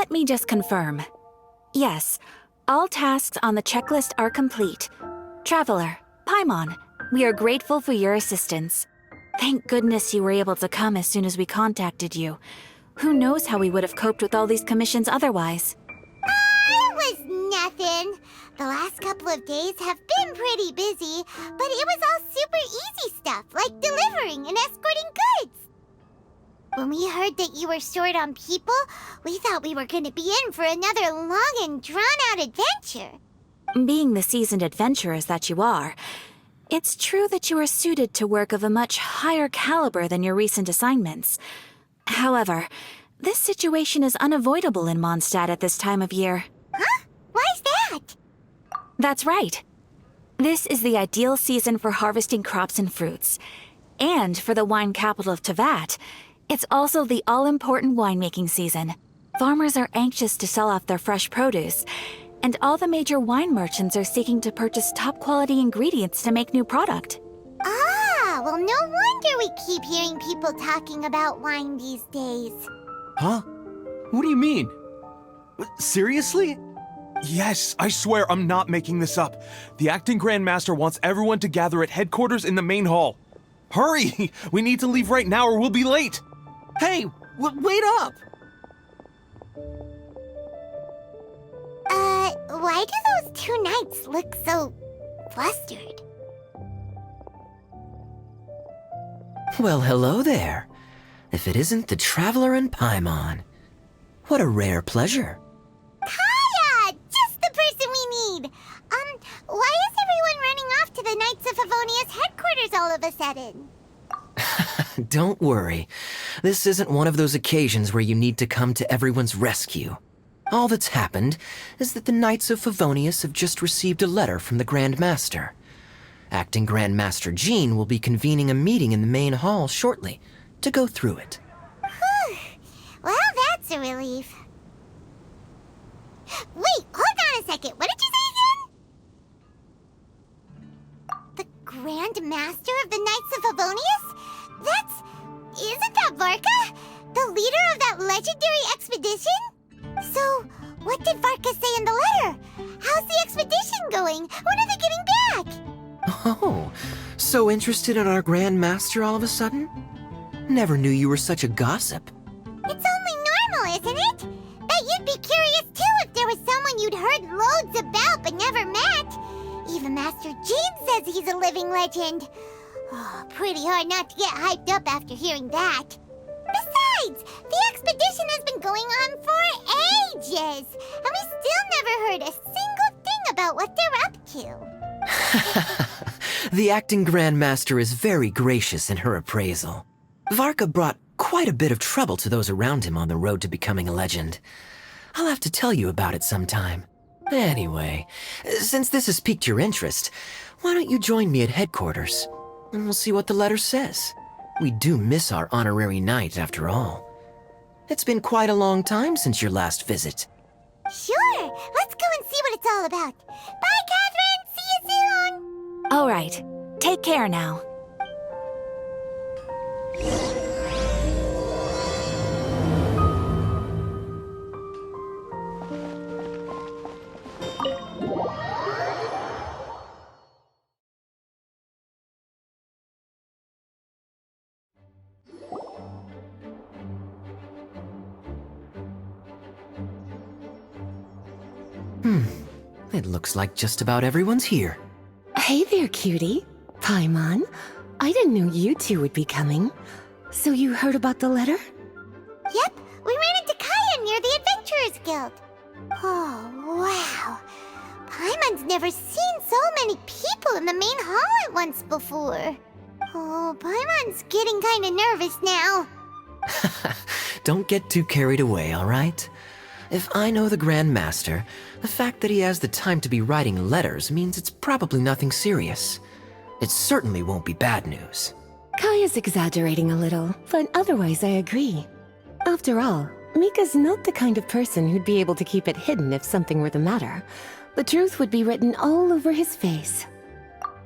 Let me just confirm. Yes, all tasks on the checklist are complete. Traveler, Paimon, we are grateful for your assistance. Thank goodness you were able to come as soon as we contacted you. Who knows how we would have coped with all these commissions otherwise? It was nothing. The last couple of days have been pretty busy, but it was all super easy stuff, like delivering and escorting goods. When we heard that you were short on people, we thought we were going to be in for another long and drawn-out adventure. Being the seasoned adventurers that you are, it's true that you are suited to work of a much higher caliber than your recent assignments. However, this situation is unavoidable in Mondstadt at this time of year. Huh? Why's that? That's right. This is the ideal season for harvesting crops and fruits. And for the wine capital of Teyvat, it's also the all-important winemaking season. Farmers are anxious to sell off their fresh produce, and all the major wine merchants are seeking to purchase top-quality ingredients to make new product. Ah, well, no wonder we keep hearing people talking about wine these days. Huh? What do you mean? Seriously? Yes, I swear I'm not making this up. The acting Grand Master wants everyone to gather at headquarters in the main hall. Hurry! We need to leave right now or we'll be late! Hey, wait up! Why do those two knights look so flustered? Well, hello there. If it isn't the Traveler and Paimon. What a rare pleasure. Kaya! Just the person we need! Why is everyone running off to the Knights of Favonius headquarters all of a sudden? Don't worry. This isn't one of those occasions where you need to come to everyone's rescue. All that's happened is that the Knights of Favonius have just received a letter from the Grand Master. Acting Grand Master Jean will be convening a meeting in the main hall shortly to go through it. Whew. Well, that's a relief. Wait, hold on a second. What did you say again? The Grand Master of the Knights of Favonius? Isn't that Varka? The leader of that legendary expedition? So, what did Varka say in the letter? How's the expedition going? When are they getting back? Oh, so interested in our Grand Master all of a sudden? Never knew you were such a gossip. It's only normal, isn't it? That you'd be curious too if there was someone you'd heard loads about but never met. Even Master Jean says he's a living legend. Oh, pretty hard not to get hyped up after hearing that. Besides, the expedition has been going on for ages, and we still never heard a single thing about what they're up to. The acting Grand Master is very gracious in her appraisal. Varka brought quite a bit of trouble to those around him on the road to becoming a legend. I'll have to tell you about it sometime. Anyway, since this has piqued your interest, why don't you join me at headquarters? And we'll see what the letter says. We do miss our honorary knight, after all. It's been quite a long time since your last visit. Sure, let's go and see what it's all about. Bye, Catherine! See you soon! All right, take care now. It looks like just about everyone's here. Hey there, cutie. Paimon. I didn't know you two would be coming. So you heard about the letter? Yep, we ran into Kaya near the Adventurers Guild. Oh, wow. Paimon's never seen so many people in the main hall at once before. Oh, Paimon's getting kind of nervous now. Don't get too carried away, all right? If I know the Grand Master, the fact that he has the time to be writing letters means it's probably nothing serious. It certainly won't be bad news. Kaya's exaggerating a little, but otherwise I agree. After all, Mika's not the kind of person who'd be able to keep it hidden if something were the matter. The truth would be written all over his face.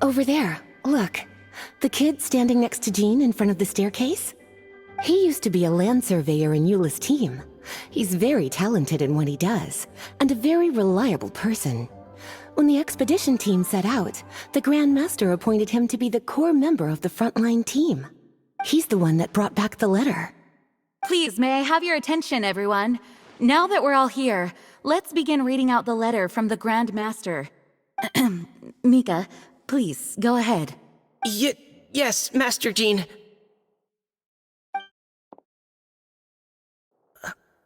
Over there, look. The kid standing next to Jean in front of the staircase? He used to be a land surveyor in Eula's team. He's very talented in what he does, and a very reliable person. When the expedition team set out, the Grand Master appointed him to be the core member of the frontline team. He's the one that brought back the letter. Please, may I have your attention, everyone? Now that we're all here, let's begin reading out the letter from the Grand Master. Mika, please, go ahead. Yes, Master Jean.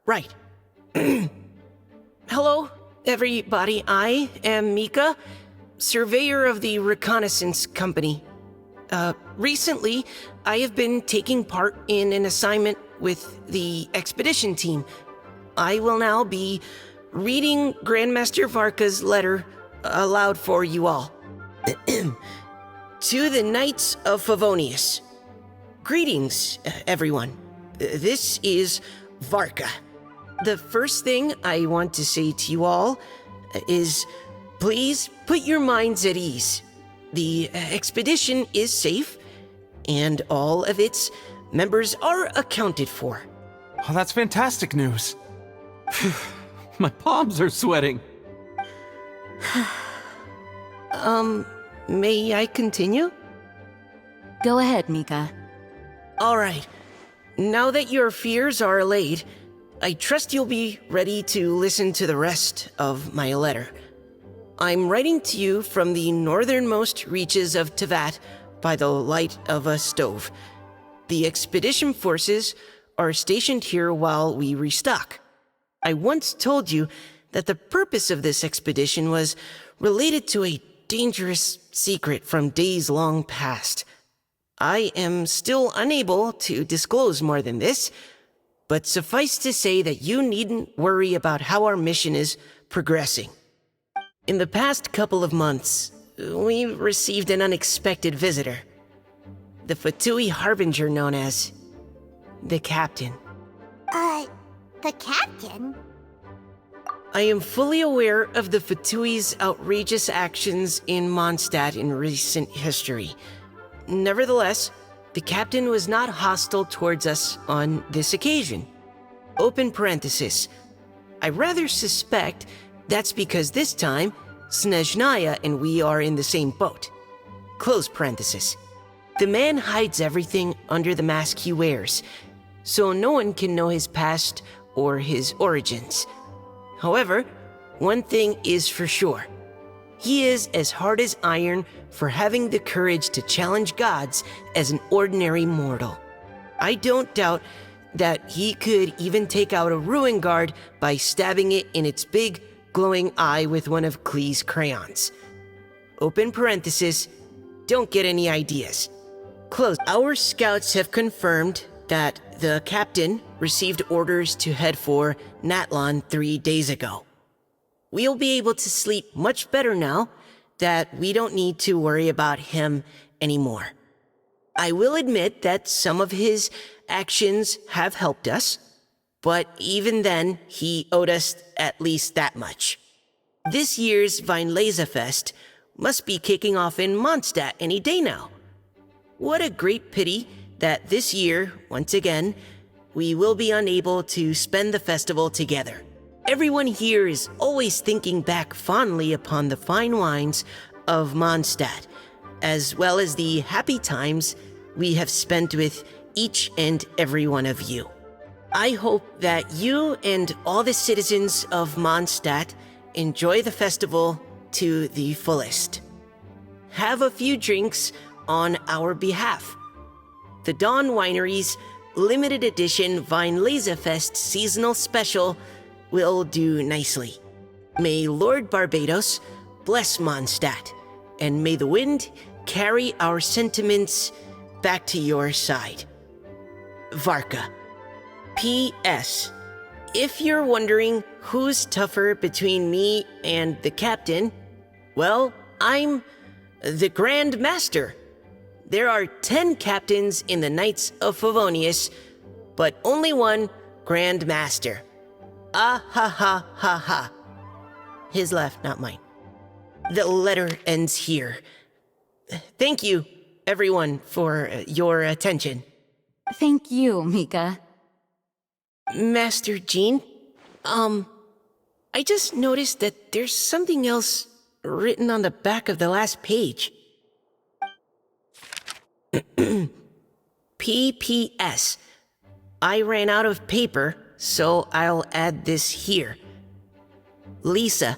Right. Hello, everybody. I am Mika, surveyor of the Reconnaissance Company. Recently, I have been taking part in an assignment with the expedition team. I will now be reading Grandmaster Varka's letter aloud for you all. To the Knights of Favonius. Greetings, everyone. This is Varka. The first thing I want to say to you all is please put your minds at ease. The expedition is safe, and all of its members are accounted for. Oh, that's fantastic news. My palms are sweating. May I continue? Go ahead, Mika. All right. Now that your fears are allayed, I trust you'll be ready to listen to the rest of my letter. I'm writing to you from the northernmost reaches of Tevat by the light of a stove. The expedition forces are stationed here while we restock. I once told you that the purpose of this expedition was related to a dangerous secret from days long past. I am still unable to disclose more than this, but suffice to say that you needn't worry about how our mission is progressing. In the past couple of months, we received an unexpected visitor. The Fatui Harbinger known as the Captain. The Captain? I am fully aware of the Fatui's outrageous actions in Mondstadt in recent history. Nevertheless, the Captain was not hostile towards us on this occasion. Open parenthesis. I rather suspect that's because this time, Snezhnaya and we are in the same boat. Close parenthesis. The man hides everything under the mask he wears, so no one can know his past or his origins. However, one thing is for sure. He is as hard as iron for having the courage to challenge gods as an ordinary mortal. I don't doubt that he could even take out a ruin guard by stabbing it in its big, glowing eye with one of Klee's crayons. Open parenthesis, don't get any ideas. Close. Our scouts have confirmed that the Captain received orders to head for Natlon 3 days ago. We'll be able to sleep much better now that we don't need to worry about him anymore. I will admit that some of his actions have helped us, but even then, he owed us at least that much. This year's Weinlesefest must be kicking off in Mondstadt any day now. What a great pity that this year, once again, we will be unable to spend the festival together. Everyone here is always thinking back fondly upon the fine wines of Mondstadt, as well as the happy times we have spent with each and every one of you. I hope that you and all the citizens of Mondstadt enjoy the festival to the fullest. Have a few drinks on our behalf. The Dawn Winery's limited edition Weinlesefest seasonal special will do nicely. May Lord Barbados bless Mondstadt, and may the wind carry our sentiments back to your side. Varka. P.S. If you're wondering who's tougher between me and the Captain, well, I'm the Grand Master. There are 10 captains in the Knights of Favonius, but only one Grand Master. Ah ha ha ha ha. His laugh, not mine. The letter ends here. Thank you, everyone, for your attention. Thank you, Mika. Master Jean, I just noticed that there's something else written on the back of the last page. PPS. I ran out of paper, so I'll add this here. Lisa,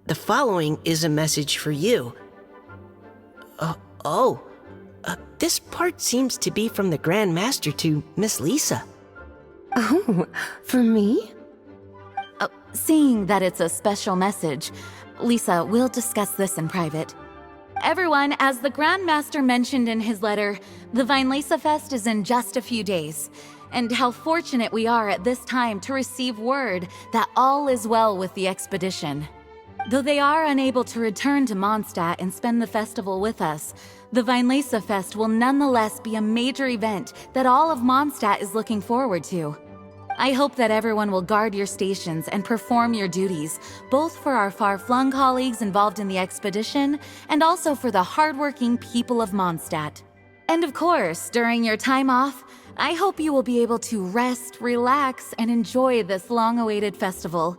the following is a message for you. This part seems to be from the Grand Master to Miss Lisa. Oh, for me? Seeing that it's a special message, Lisa, we'll discuss this in private. Everyone, as the Grand Master mentioned in his letter, the Vinelesa Fest is in just a few days. And how fortunate we are at this time to receive word that all is well with the expedition. Though they are unable to return to Mondstadt and spend the festival with us, the Vinelesa Fest will nonetheless be a major event that all of Mondstadt is looking forward to. I hope that everyone will guard your stations and perform your duties, both for our far-flung colleagues involved in the expedition and also for the hardworking people of Mondstadt. And of course, during your time off, I hope you will be able to rest, relax, and enjoy this long-awaited festival.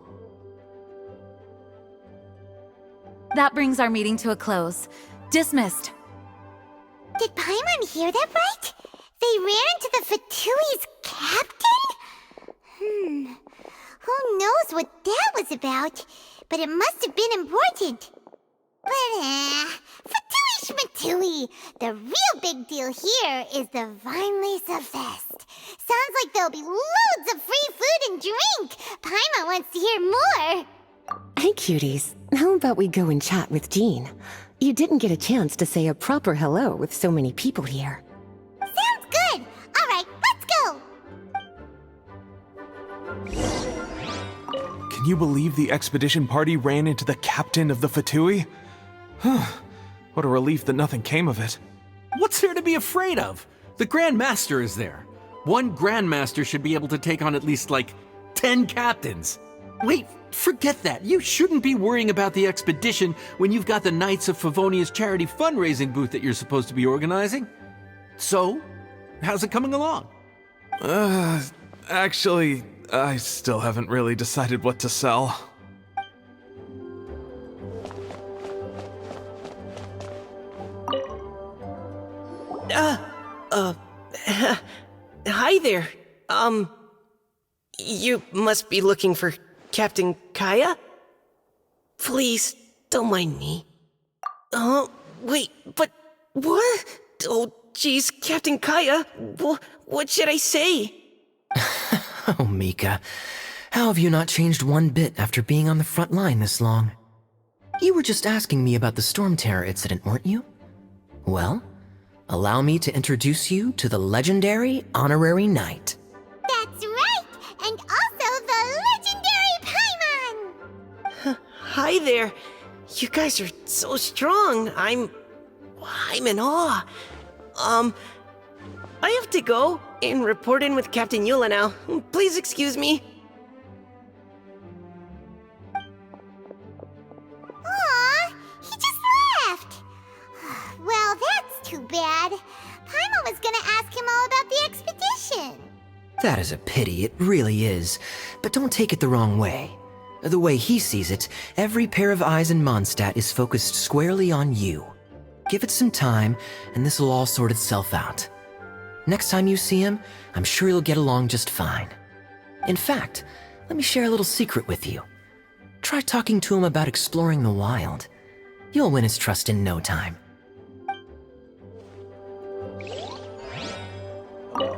That brings our meeting to a close. Dismissed. Did Paimon hear that right? They ran into the Fatui's captain? Who knows what that was about? But it must have been important. But, Fatui Schmatui! The real big deal here is the Vinelesa Fest. Sounds like there'll be loads of free food and drink. Paimon wants to hear more. Hey, cuties. How about we go and chat with Jean? You didn't get a chance to say a proper hello with so many people here. Sounds good. All right, let's go. Can you believe the expedition party ran into the captain of the Fatui? What a relief that nothing came of it. What's there to be afraid of? The Grand Master is there. One Grand Master should be able to take on at least, 10 captains. Wait, forget that. You shouldn't be worrying about the expedition when you've got the Knights of Favonia's charity fundraising booth that you're supposed to be organizing. So, how's it coming along? Actually, I still haven't really decided what to sell. Hi there. You must be looking for Captain Kaya? Please, don't mind me. Wait, but what? Oh, geez, Captain Kaya, what should I say? Oh, Mika. How have you not changed one bit after being on the front line this long? You were just asking me about the Storm Terror incident, weren't you? Well, allow me to introduce you to the legendary Honorary Knight. That's right, and also the legendary Paimon. Hi there. You guys are so strong. I'm in awe. I have to go and report in with Captain Eula now. Please excuse me. Aw, he just left. Well, that's too bad. Paimon was gonna ask him all about the expedition. That is a pity, it really is. But don't take it the wrong way. The way he sees it, every pair of eyes in Mondstadt is focused squarely on you. Give it some time, and this will all sort itself out. Next time you see him, I'm sure you'll get along just fine. In fact, let me share a little secret with you. Try talking to him about exploring the wild. You'll win his trust in no time.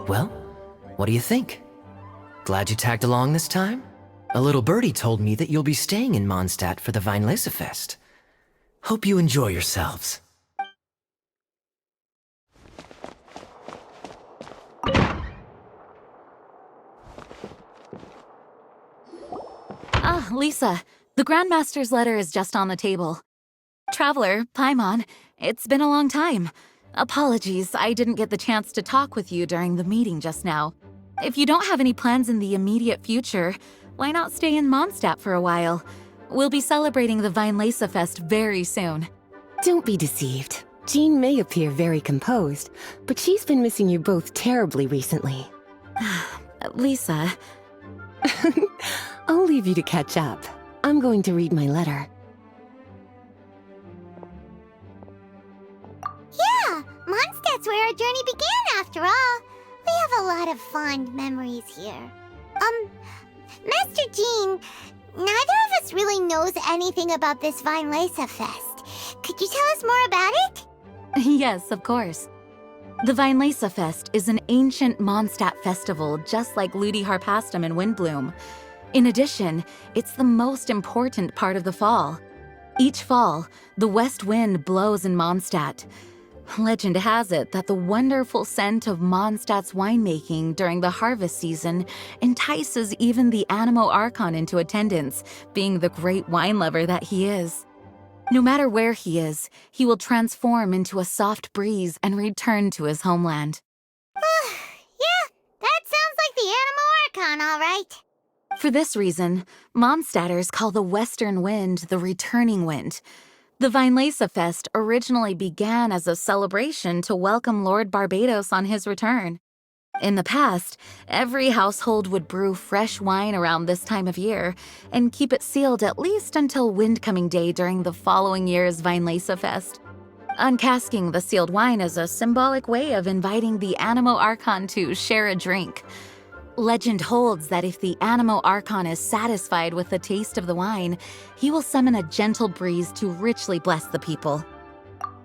Well, what do you think? Glad you tagged along this time? A little birdie told me that you'll be staying in Mondstadt for the Vinelesa Fest. Hope you enjoy yourselves. Ah, Lisa, the Grandmaster's letter is just on the table. Traveler, Paimon, it's been a long time. Apologies, I didn't get the chance to talk with you during the meeting just now. If you don't have any plans in the immediate future, why not stay in Mondstadt for a while? We'll be celebrating the Vinelesa Fest very soon. Don't be deceived. Jean may appear very composed, but she's been missing you both terribly recently. Lisa, I'll leave you to catch up. I'm going to read my letter. Yeah, Mondstadt's where our journey began after all. We have a lot of fond memories here. Master Jean, neither of us really knows anything about this Weinlese Fest. Could you tell us more about it? yes, of course. The Weinlese Fest is an ancient Mondstadt festival just like Ludi Harpastum and Windbloom. In addition, it's the most important part of the fall. Each fall, the west wind blows in Mondstadt. Legend has it that the wonderful scent of Mondstadt's winemaking during the harvest season entices even the Animo Archon into attendance, being the great wine lover that he is. No matter where he is, he will transform into a soft breeze and return to his homeland. Yeah, that sounds like the Animo Archon, all right. For this reason, Mondstadters call the western wind the returning wind. The Weinlese Fest originally began as a celebration to welcome Lord Barbados on his return. In the past, every household would brew fresh wine around this time of year and keep it sealed at least until Windcoming Day during the following year's Weinlese Fest. Uncasking the sealed wine is a symbolic way of inviting the Animo Archon to share a drink. Legend holds that if the Animo Archon is satisfied with the taste of the wine, he will summon a gentle breeze to richly bless the people.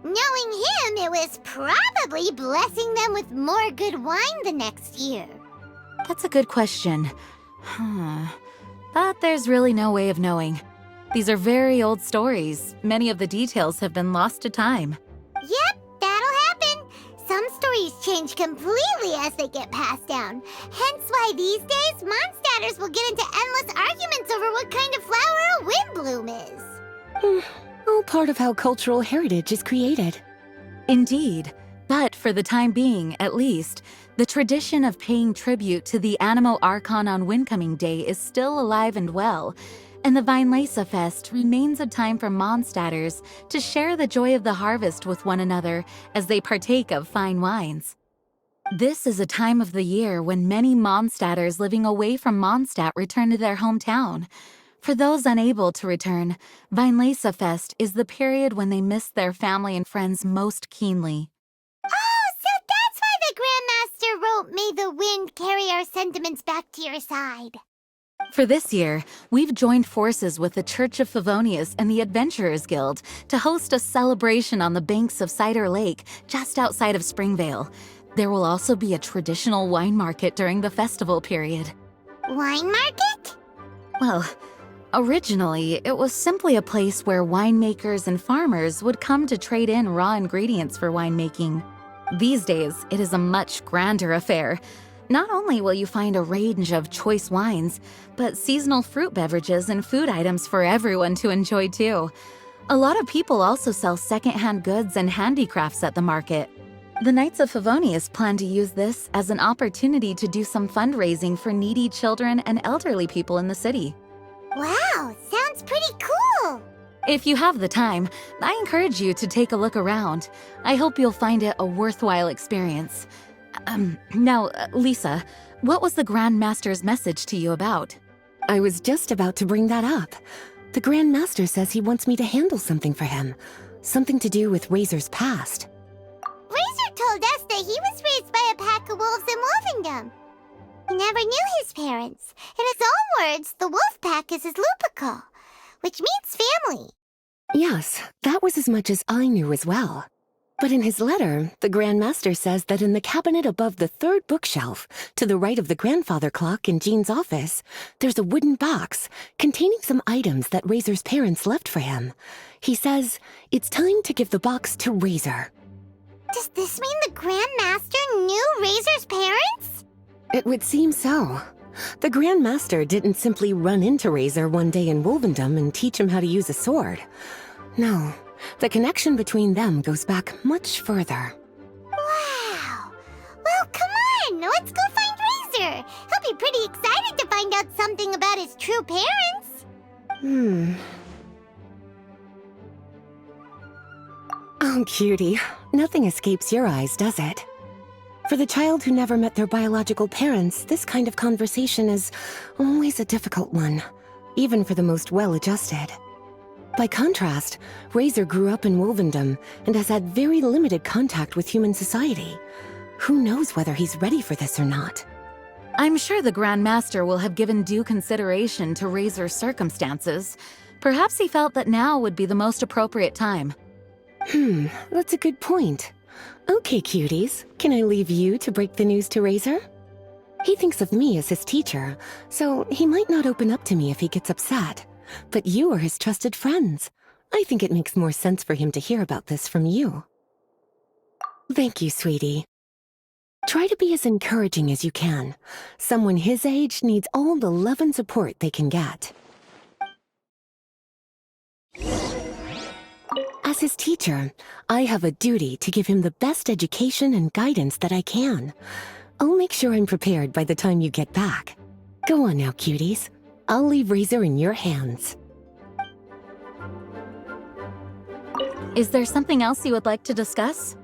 Knowing him, it was probably blessing them with more good wine the next year. That's a good question. But there's really no way of knowing. These are very old stories. Many of the details have been lost to time. Yep, that'll happen. Some stories change completely as they get passed down. Hence why these days, Mondstadters will get into endless arguments over what kind of flower a windbloom is. All part of how cultural heritage is created. Indeed. But for the time being, at least, the tradition of paying tribute to the Animo Archon on Windcoming Day is still alive and well, and the Weinlese Fest remains a time for Mondstadters to share the joy of the harvest with one another as they partake of fine wines. This is a time of the year when many Mondstadters living away from Mondstadt return to their hometown. For those unable to return, Weinlese Fest is the period when they miss their family and friends most keenly. Oh, so that's why the Grandmaster wrote, "May the wind carry our sentiments back to your side." For this year, we've joined forces with the Church of Favonius and the Adventurers Guild to host a celebration on the banks of Cider Lake, just outside of Springvale. There will also be a traditional wine market during the festival period. Wine market? Well, originally, it was simply a place where winemakers and farmers would come to trade in raw ingredients for winemaking. These days, it is a much grander affair. Not only will you find a range of choice wines, but seasonal fruit beverages and food items for everyone to enjoy too. A lot of people also sell secondhand goods and handicrafts at the market. The Knights of Favonius plan to use this as an opportunity to do some fundraising for needy children and elderly people in the city. Wow, sounds pretty cool. If you have the time, I encourage you to take a look around. I hope you'll find it a worthwhile experience. Now, Lisa, what was the Grand Master's message to you about? I was just about to bring that up. The Grand Master says he wants me to handle something for him. Something to do with Razor's past. Razor told us that he was raised by a pack of wolves in Wolvendom. He never knew his parents. In his own words, the wolf pack is his lupical, which means family. Yes, that was as much as I knew as well. But in his letter, the Grand Master says that in the cabinet above the third bookshelf, to the right of the grandfather clock in Jean's office, there's a wooden box containing some items that Razor's parents left for him. He says it's time to give the box to Razor. Does this mean the Grand Master knew Razor's parents? It would seem so. The Grand Master didn't simply run into Razor one day in Wolvendom and teach him how to use a sword. No, the connection between them goes back much further. Wow. Well, come on, let's go find Razor. He'll be pretty excited to find out something about his true parents. Oh, cutie. Nothing escapes your eyes, does it? For the child who never met their biological parents, this kind of conversation is always a difficult one, even for the most well-adjusted. By contrast, Razor grew up in Wolvendom and has had very limited contact with human society. Who knows whether he's ready for this or not? I'm sure the Grand Master will have given due consideration to Razor's circumstances. Perhaps he felt that now would be the most appropriate time. That's a good point. Okay, cuties, can I leave you to break the news to Razor? He thinks of me as his teacher, so he might not open up to me if he gets upset. But you are his trusted friends. I think it makes more sense for him to hear about this from you. Thank you, sweetie. Try to be as encouraging as you can. Someone his age needs all the love and support they can get. As his teacher, I have a duty to give him the best education and guidance that I can. I'll make sure I'm prepared by the time you get back. Go on now, cuties. I'll leave Razor in your hands. Is there something else you would like to discuss?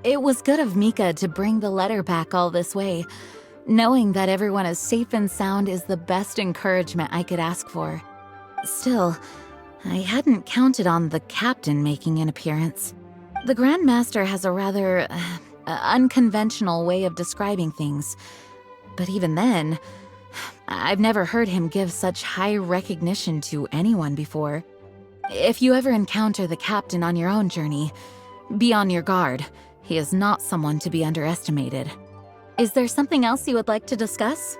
It was good of Mika to bring the letter back all this way. Knowing that everyone is safe and sound is the best encouragement I could ask for. Still, I hadn't counted on the captain making an appearance. The Grand Master has a rather unconventional way of describing things. But even then, I've never heard him give such high recognition to anyone before. If you ever encounter the captain on your own journey, be on your guard. He is not someone to be underestimated. Is there something else you would like to discuss?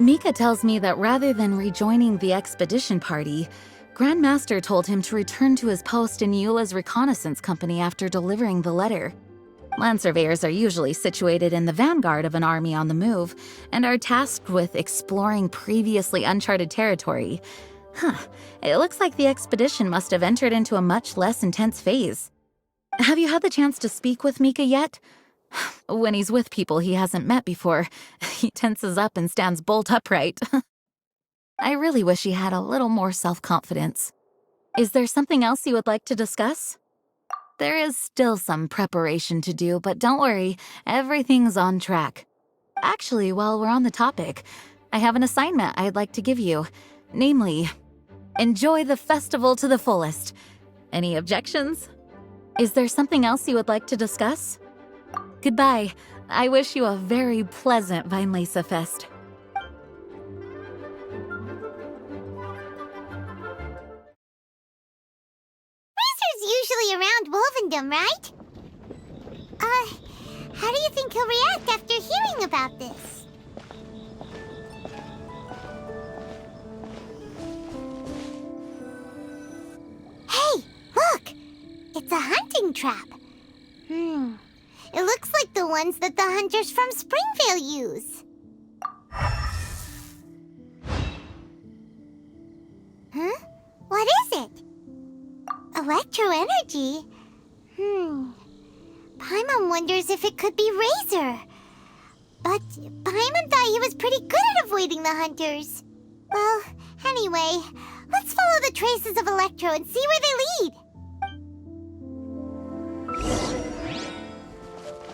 Mika tells me that rather than rejoining the expedition party, Grand Master told him to return to his post in Eula's reconnaissance company after delivering the letter. Land surveyors are usually situated in the vanguard of an army on the move and are tasked with exploring previously uncharted territory. It looks like the expedition must have entered into a much less intense phase. Have you had the chance to speak with Mika yet? When he's with people he hasn't met before, he tenses up and stands bolt upright. I really wish he had a little more self-confidence. Is there something else you would like to discuss? There is still some preparation to do, but don't worry, everything's on track. Actually, while we're on the topic, I have an assignment I'd like to give you. Namely, enjoy the festival to the fullest. Any objections? Is there something else you would like to discuss? Goodbye. I wish you a very pleasant Vinelesa Fest. Usually around Wolvendom, right? How do you think he'll react after hearing about this? Hey, look! It's a hunting trap. It looks like the ones that the hunters from Springvale use. Huh? What is it? Electro energy? Paimon wonders if it could be Razor. But Paimon thought he was pretty good at avoiding the hunters. Well, anyway, let's follow the traces of Electro and see where they lead.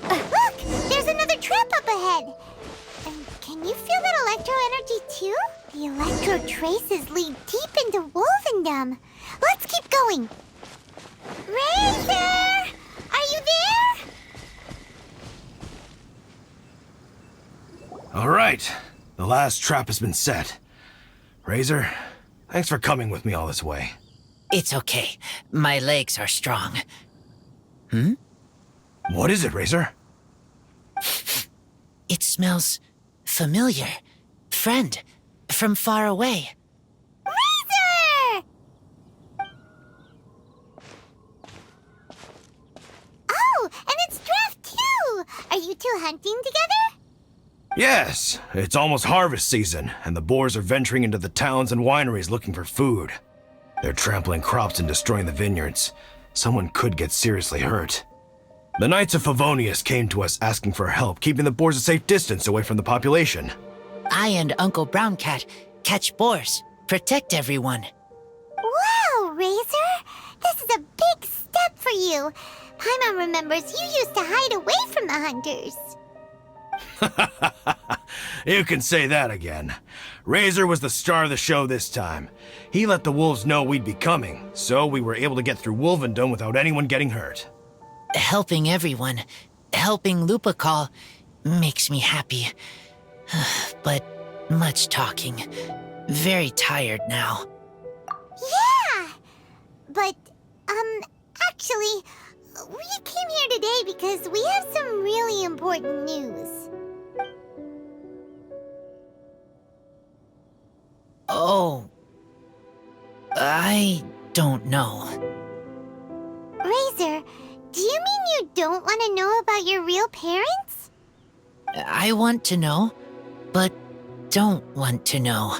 Look! There's another trap up ahead. Can you feel that Electro energy too? The Electro traces lead deep into Wolvendom. Let's keep going. Razor! Are you there? All right. The last trap has been set. Razor, thanks for coming with me all this way. It's okay. My legs are strong. What is it, Razor? It smells familiar. Friend, from far away. Razor! Oh, and it's Draft too! Are you two hunting together? Yes, it's almost harvest season, and the boars are venturing into the towns and wineries looking for food. They're trampling crops and destroying the vineyards. Someone could get seriously hurt. The Knights of Favonius came to us asking for help keeping the boars a safe distance away from the population. I and Uncle Brown Cat catch boars, protect everyone. Wow, Razor! This is a big step for you. Paimon remembers you used to hide away from the hunters. You can say that again. Razor was the star of the show this time. He let the wolves know we'd be coming, so we were able to get through Wolvendom without anyone getting hurt. Helping everyone, helping Lupercal, makes me happy. But much talking. Very tired now. Yeah! But, actually, we came here today because we have some really important news. Oh. I don't know. Razor, do you mean you don't want to know about your real parents? I want to know, but don't want to know.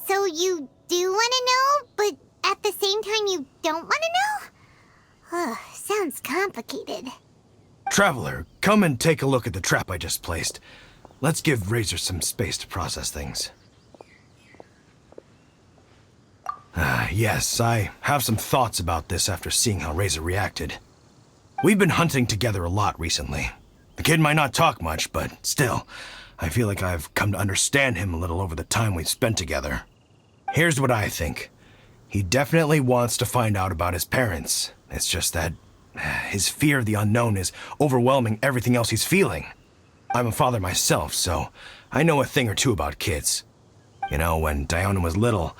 So you do want to know, but at the same time you don't want to know? Sounds complicated. Traveler, come and take a look at the trap I just placed. Let's give Razor some space to process things. Yes, I have some thoughts about this after seeing how Razor reacted. We've been hunting together a lot recently. The kid might not talk much, but still, I feel like I've come to understand him a little over the time we've spent together. Here's what I think. He definitely wants to find out about his parents. It's just that his fear of the unknown is overwhelming everything else he's feeling. I'm a father myself, so I know a thing or two about kids. You know, when Diona was little,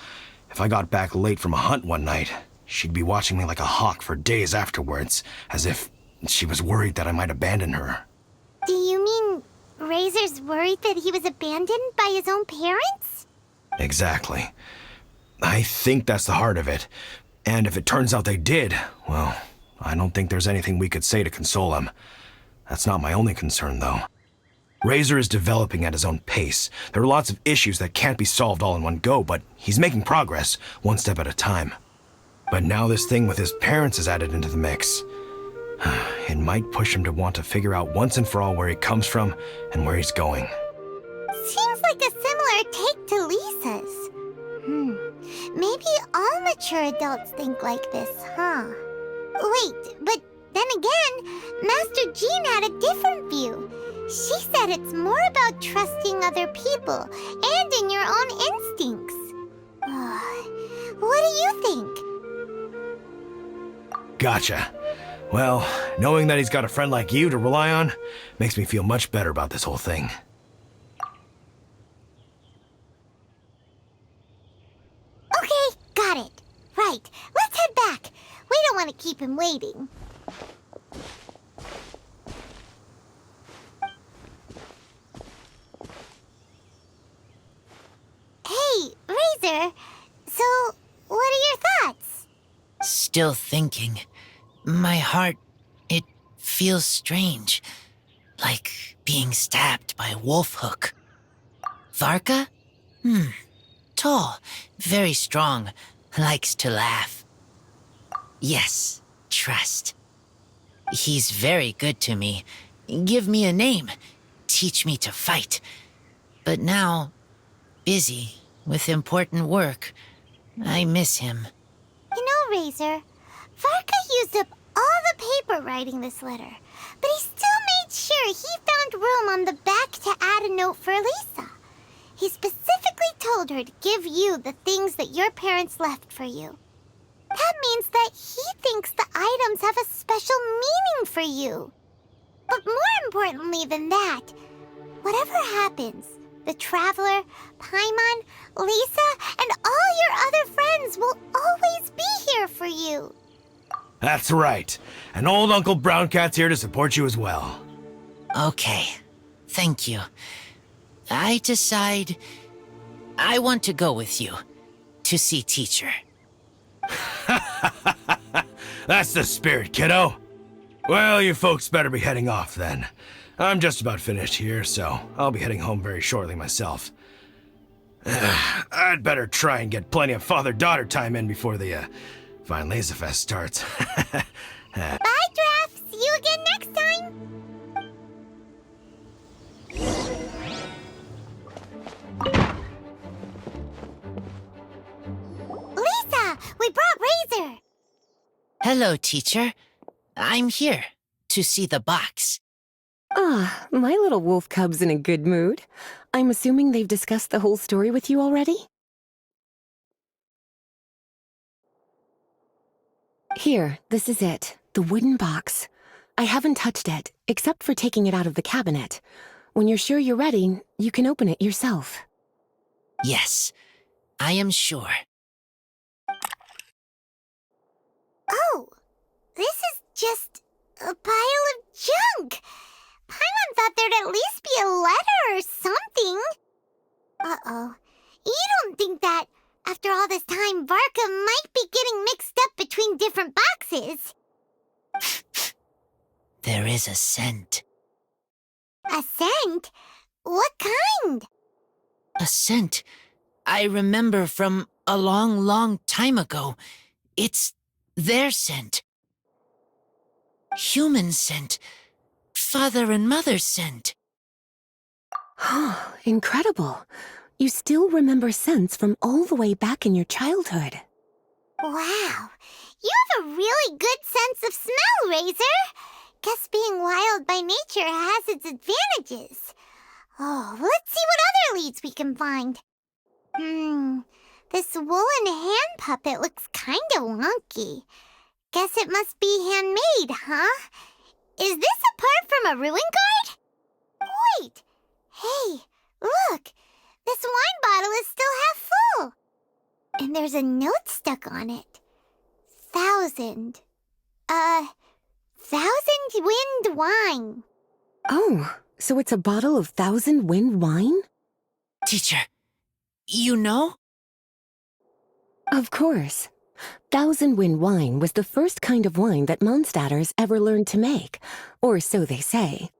if I got back late from a hunt one night, she'd be watching me like a hawk for days afterwards, as if she was worried that I might abandon her. Do you mean Razor's worried that he was abandoned by his own parents? Exactly. I think that's the heart of it. And if it turns out they did, well, I don't think there's anything we could say to console him. That's not my only concern, though. Razor is developing at his own pace. There are lots of issues that can't be solved all in one go, but he's making progress, one step at a time. But now this thing with his parents is added into the mix. It might push him to want to figure out once and for all where he comes from and where he's going. Seems like a similar take to Lisa's. Maybe all mature adults think like this, huh? Wait, but then again, Master Jean had a different view. She said it's more about trusting other people and in your own instincts. What do you think? Gotcha. Well, knowing that he's got a friend like you to rely on makes me feel much better about this whole thing. Okay, got it. Right, let's head back. We don't want to keep him waiting. Hey, Razor. So, what are your thoughts? Still thinking. My heart, it feels strange. Like being stabbed by a wolf hook. Varka? Tall, very strong, likes to laugh. Yes, trust. He's very good to me. Give me a name. Teach me to fight. But now, busy with important work. I miss him. You know, Razor, Varka used up all the paper writing this letter, but he still made sure he found room on the back to add a note for Lisa. He specifically told her to give you the things that your parents left for you. That means that he thinks the items have a special meaning for you. But more importantly than that, whatever happens, the Traveler, Paimon, Lisa, and all your other friends will always be here for you. That's right. And old Uncle Brown Cat's here to support you as well. Okay, thank you. I decide I want to go with you to see teacher. That's the spirit, kiddo. Well, you folks better be heading off then. I'm just about finished here, so I'll be heading home very shortly myself. I'd better try and get plenty of father-daughter time in before the Fine Laserfest starts. Bye, Draft. See you again next time. Lisa, we brought Razor. Hello, teacher. I'm here to see the box. Ah, my little wolf cub's in a good mood. I'm assuming they've discussed the whole story with you already? Here, this is it, the wooden box. I haven't touched it, except for taking it out of the cabinet. When you're sure you're ready, you can open it yourself. Yes, I am sure. Oh, this is just a pile of junk. Paimon thought there'd at least be a letter or something. Uh-oh. You don't think that, after all this time, Varka might be getting mixed up between different boxes? There is a scent. A scent? What kind? A scent I remember from a long, long time ago. It's their scent. Human scent. Father and mother scent. Incredible. You still remember scents from all the way back in your childhood. Wow. You have a really good sense of smell, Razor. Guess being wild by nature has its advantages. Oh, let's see what other leads we can find. This woolen hand puppet looks kinda wonky. Guess it must be handmade, huh? Is this a part from a ruin guard? Wait! Hey, look! This wine bottle is still half full! And there's a note stuck on it. 1,000 wind wine. Oh, so it's a bottle of 1,000 wind wine? Teacher, you know? Of course. 1,000 wind wine was the first kind of wine that Mondstadters ever learned to make, or so they say.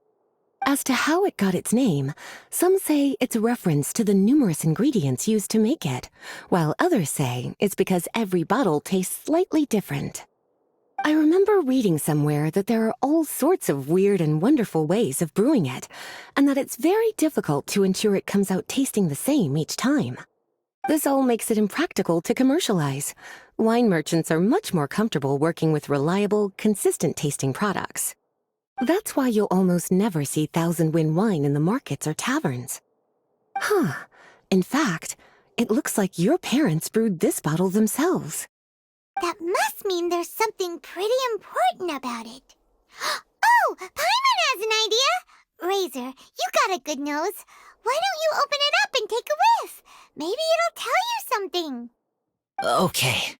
As to how it got its name, some say it's a reference to the numerous ingredients used to make it, while others say it's because every bottle tastes slightly different. I remember reading somewhere that there are all sorts of weird and wonderful ways of brewing it, and that it's very difficult to ensure it comes out tasting the same each time. This all makes it impractical to commercialize. Wine merchants are much more comfortable working with reliable, consistent-tasting products. That's why you'll almost never see 1,000 wind wine in the markets or taverns. In fact, it looks like your parents brewed this bottle themselves. That must mean there's something pretty important about it. Oh, Paimon has an idea! Razor, you got a good nose. Why don't you open it up and take a whiff? Maybe it'll tell you something. Okay.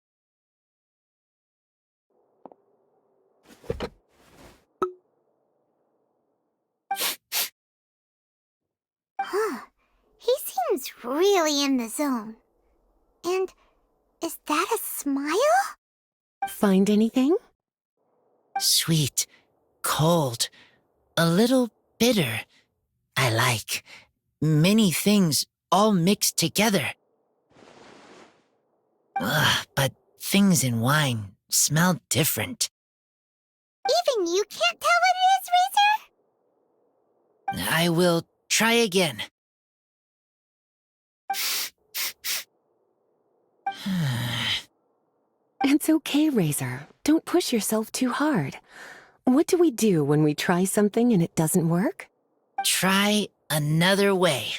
He seems really in the zone. And is that a smile? Find anything? Sweet, cold, a little bitter. I like many things all mixed together. But things in wine smell different. Even you can't tell what it is, Razor? I will try again. It's okay, Razor. Don't push yourself too hard. What do we do when we try something and it doesn't work? Try another way.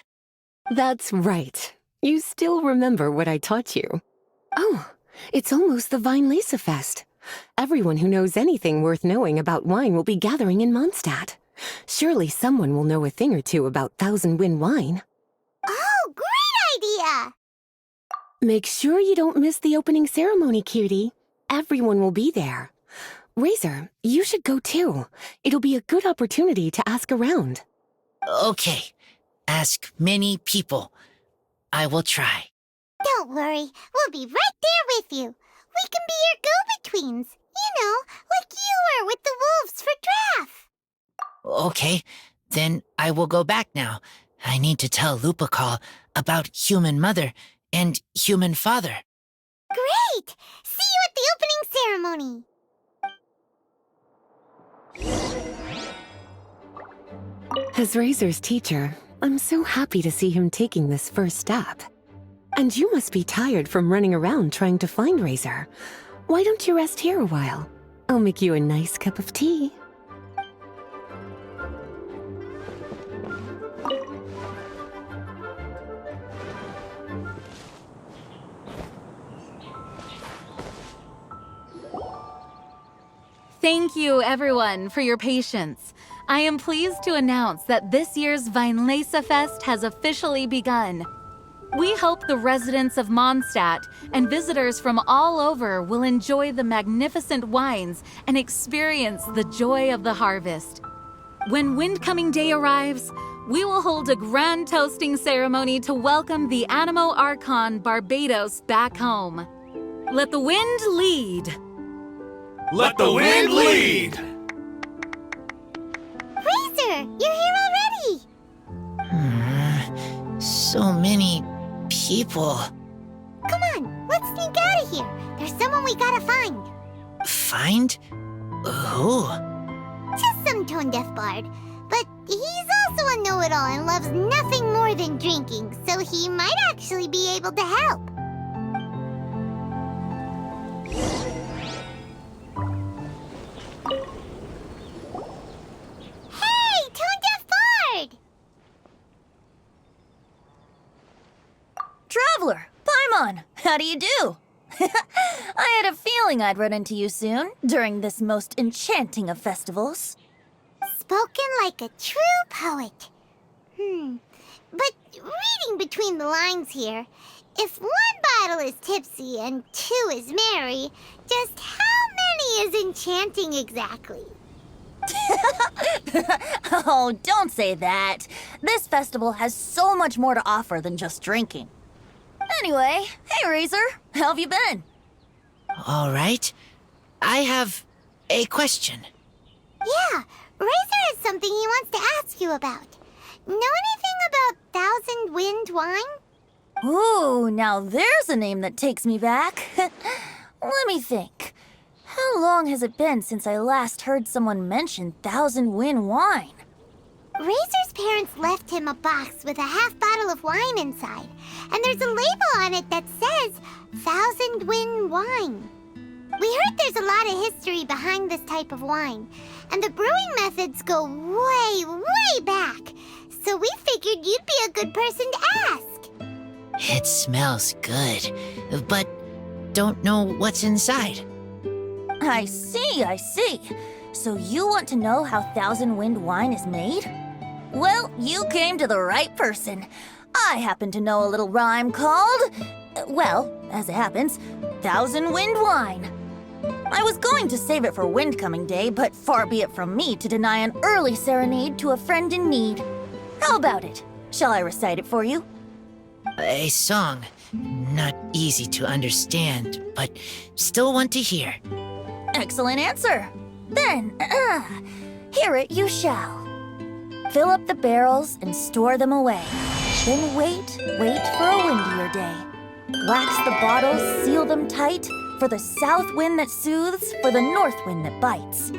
That's right. You still remember what I taught you. Oh, it's almost the Weinlese Fest. Everyone who knows anything worth knowing about wine will be gathering in Mondstadt. Surely someone will know a thing or two about 1,000 wind wine. Oh, great idea! Make sure you don't miss the opening ceremony, cutie. Everyone will be there. Razor, you should go too. It'll be a good opportunity to ask around. Okay. Ask many people. I will try. Don't worry, we'll be right there with you. We can be your go-betweens. You know, like you were with the wolves for Draff. Okay, then I will go back now. I need to tell Lupacall about human mother and human father. Great! See you at the opening ceremony. As Razor's teacher, I'm so happy to see him taking this first step. And you must be tired from running around trying to find Razor. Why don't you rest here a while? I'll make you a nice cup of tea. Thank you, everyone, for your patience. I am pleased to announce that this year's Weinlese Fest has officially begun. We hope the residents of Mondstadt and visitors from all over will enjoy the magnificent wines and experience the joy of the harvest. When Windcoming Day arrives, we will hold a grand toasting ceremony to welcome the Animo Archon Barbados back home. Let the wind lead! Let the wind lead! Razor, you're here already! So many people. Come on, let's sneak out of here. There's someone we gotta find. Find? Who? Just some tone-deaf bard. But he's also a know-it-all and loves nothing more than drinking, so he might actually be able to help. Hey, tone-deaf bard! Traveler, Paimon, how do you do? I had a feeling I'd run into you soon, during this most enchanting of festivals. Spoken like a true poet. But reading between the lines here, if one bottle is tipsy and two is merry, just how many is enchanting exactly? Oh, don't say that. This festival has so much more to offer than just drinking. Anyway, hey Razor, how have you been? All right. I have a question. Yeah, Razor has something he wants to ask you about. Know anything about Thousand Wind wine? Ooh, now there's a name that takes me back. Let me think. How long has it been since I last heard someone mention Thousand Wind wine? Razor's parents left him a box with a half bottle of wine inside, and there's a label on it that says Thousand Wind wine. We heard there's a lot of history behind this type of wine, and the brewing methods go way, way back, so we figured you'd be a good person to ask. It smells good, but don't know what's inside. I see, I see. So you want to know how Thousand Wind wine is made? Well, you came to the right person. I happen to know a little rhyme called, well, as it happens, Thousand Wind wine. I was going to save it for Windcoming Day, but far be it from me to deny an early serenade to a friend in need. How about it? Shall I recite it for you? A song. Not easy to understand, but still want to hear. Excellent answer. Then, hear it you shall. Fill up the barrels and store them away. Then wait for a windier day. Wax the bottles, seal them tight, for the south wind that soothes, for the north wind that bites.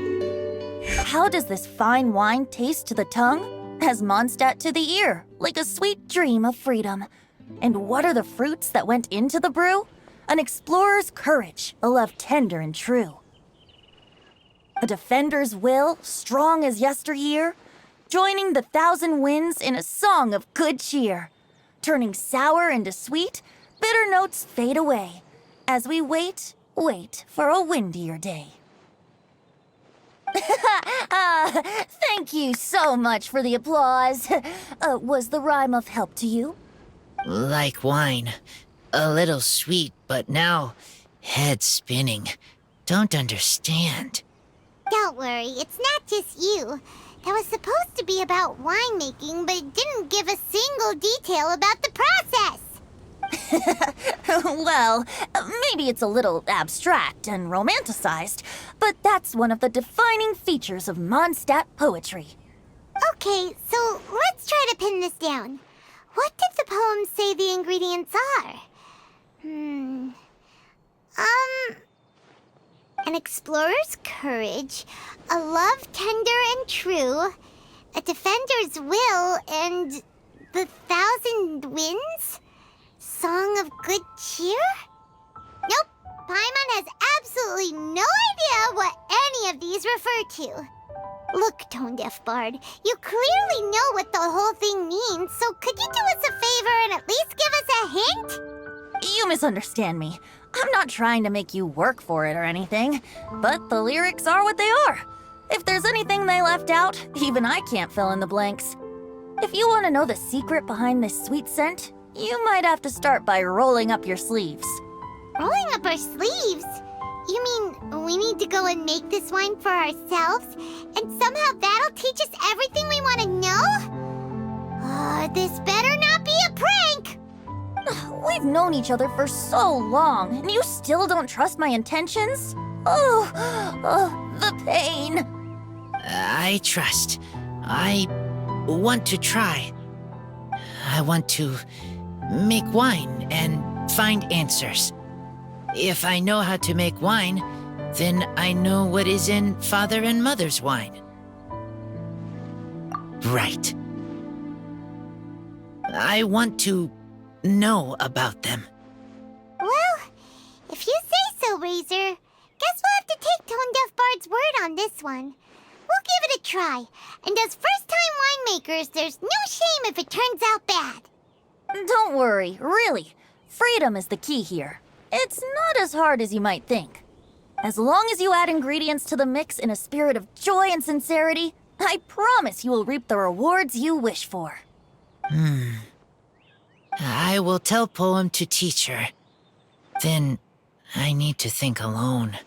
How does this fine wine taste to the tongue? As Mondstadt to the ear, like a sweet dream of freedom. And what are the fruits that went into the brew? An explorer's courage, a love tender and true. A defender's will, strong as yesteryear, joining the thousand winds in a song of good cheer. Turning sour into sweet, bitter notes fade away, as we wait for a windier day. Thank you so much for the applause. Was the rhyme of help to you? Like wine. A little sweet, but now head spinning. Don't understand. Don't worry, it's not just you. That was supposed to be about winemaking, but it didn't give a single detail about the process. Well, maybe it's a little abstract and romanticized, but that's one of the defining features of Mondstadt poetry. Okay, so let's try to pin this down. What did the poem say the ingredients are? An explorer's courage, a love tender and true, a defender's will, and the thousand winds? Song of good cheer? Nope, Paimon has absolutely no idea what any of these refer to. Look, Tone-Deaf Bard, you clearly know what the whole thing means, so could you do us a favor and at least give us a hint? You misunderstand me. I'm not trying to make you work for it or anything, but the lyrics are what they are. If there's anything they left out, even I can't fill in the blanks. If you want to know the secret behind this sweet scent, you might have to start by rolling up your sleeves. Rolling up our sleeves? You mean we need to go and make this wine for ourselves, and somehow that'll teach us everything we want to know? This better not be a prank! We've known each other for so long, and you still don't trust my intentions? Oh, the pain. I trust. I want to try. I want to make wine and find answers. If I know how to make wine, then I know what is in Father and Mother's wine. Right. I want to know about them. Well, if you say so, Razor, guess we'll have to take Tone-Deaf Bard's word on this one. We'll give it a try, and as first-time winemakers, there's no shame if it turns out bad. Don't worry, really. Freedom is the key here. It's not as hard as you might think. As long as you add ingredients to the mix in a spirit of joy and sincerity, I promise you will reap the rewards you wish for. I will tell Poem to teach her. Then I need to think alone.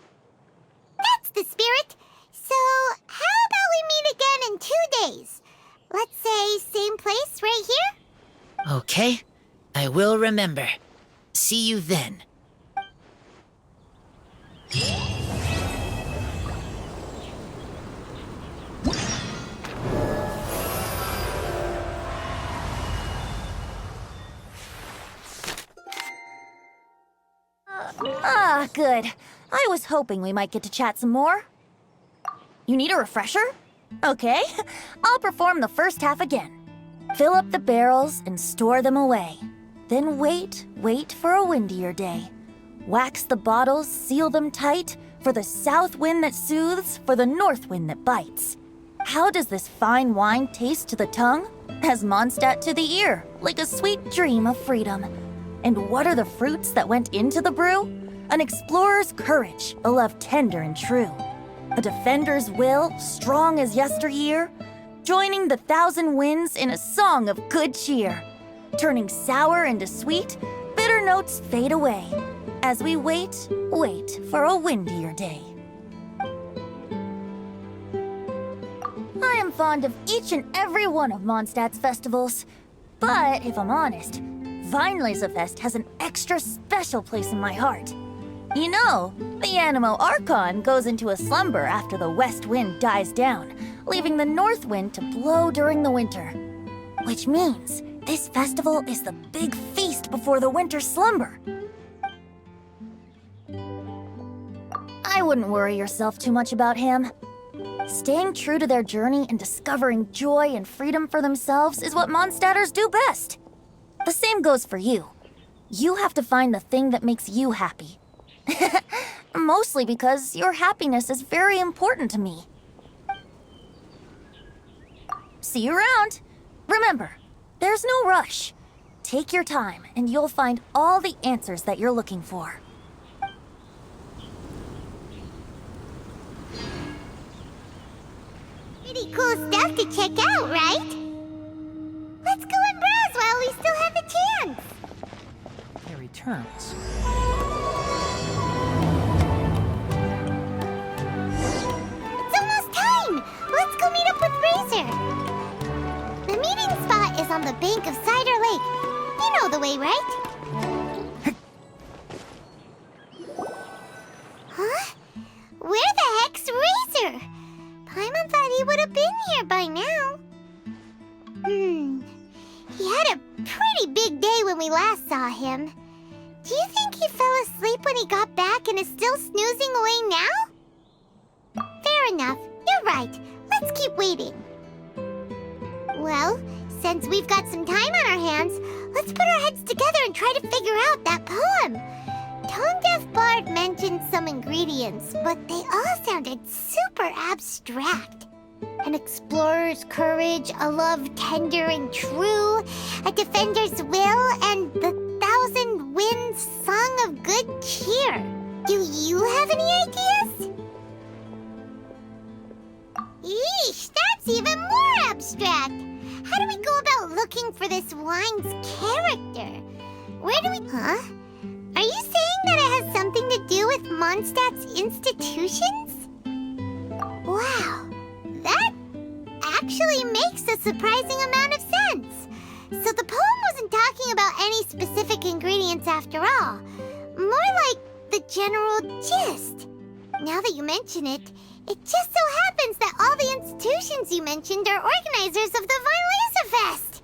That's the spirit. So, how about we meet again in 2 days? Let's say same place right here? Okay, I will remember. See you then. Good. I was hoping we might get to chat some more. You need a refresher? Okay, I'll perform the first half again. Fill up the barrels and store them away. Then wait for a windier day. Wax the bottles, seal them tight, for the south wind that soothes, for the north wind that bites. How does this fine wine taste to the tongue? As Mondstadt to the ear, like a sweet dream of freedom. And what are the fruits that went into the brew? An explorer's courage, a love tender and true. A defender's will, strong as yesteryear. Joining the thousand winds in a song of good cheer. Turning sour into sweet, bitter notes fade away. As we wait for a windier day. I am fond of each and every one of Mondstadt's festivals. But if I'm honest, Weinlesefest has an extra special place in my heart. You know, the Animo Archon goes into a slumber after the west wind dies down, leaving the north wind to blow during the winter. Which means this festival is the big feast before the winter slumber. I wouldn't worry yourself too much about him. Staying true to their journey and discovering joy and freedom for themselves is what Mondstadters do best. The same goes for you. You have to find the thing that makes you happy. Mostly because your happiness is very important to me. See you around. Remember, there's no rush. Take your time and you'll find all the answers that you're looking for. Pretty cool stuff to check out, right? Let's go and browse while we still have the chance. It returns. It's almost time! Let's go meet up with Razor. The meeting spot is on the bank of Cider Lake. You know the way, right? Huh? Where the heck's Razor? Paimon thought he would have been here by now. He had a pretty big day when we last saw him. Do you think he fell asleep when he got back and is still snoozing away now? Fair enough. You're right. Let's keep waiting. Well, since we've got some time on our hands, let's put our heads together and try to figure out that poem. Tone Deaf Bard mentioned some ingredients, but they all sounded super abstract. An explorer's courage, a love tender and true, a defender's will, and the 1,000 winds song of good cheer. Do you have any ideas? Yeesh, that's even more abstract. How do we go about looking for this wine's character? Where do we... Huh? Are you saying that it has something to do with Mondstadt's institutions? Wow, that actually makes a surprising amount of sense. So the poem wasn't talking about any specific ingredients after all. More like the general gist. Now that you mention it, it just so happens that all the institutions you mentioned are organizers of the Violesa Fest.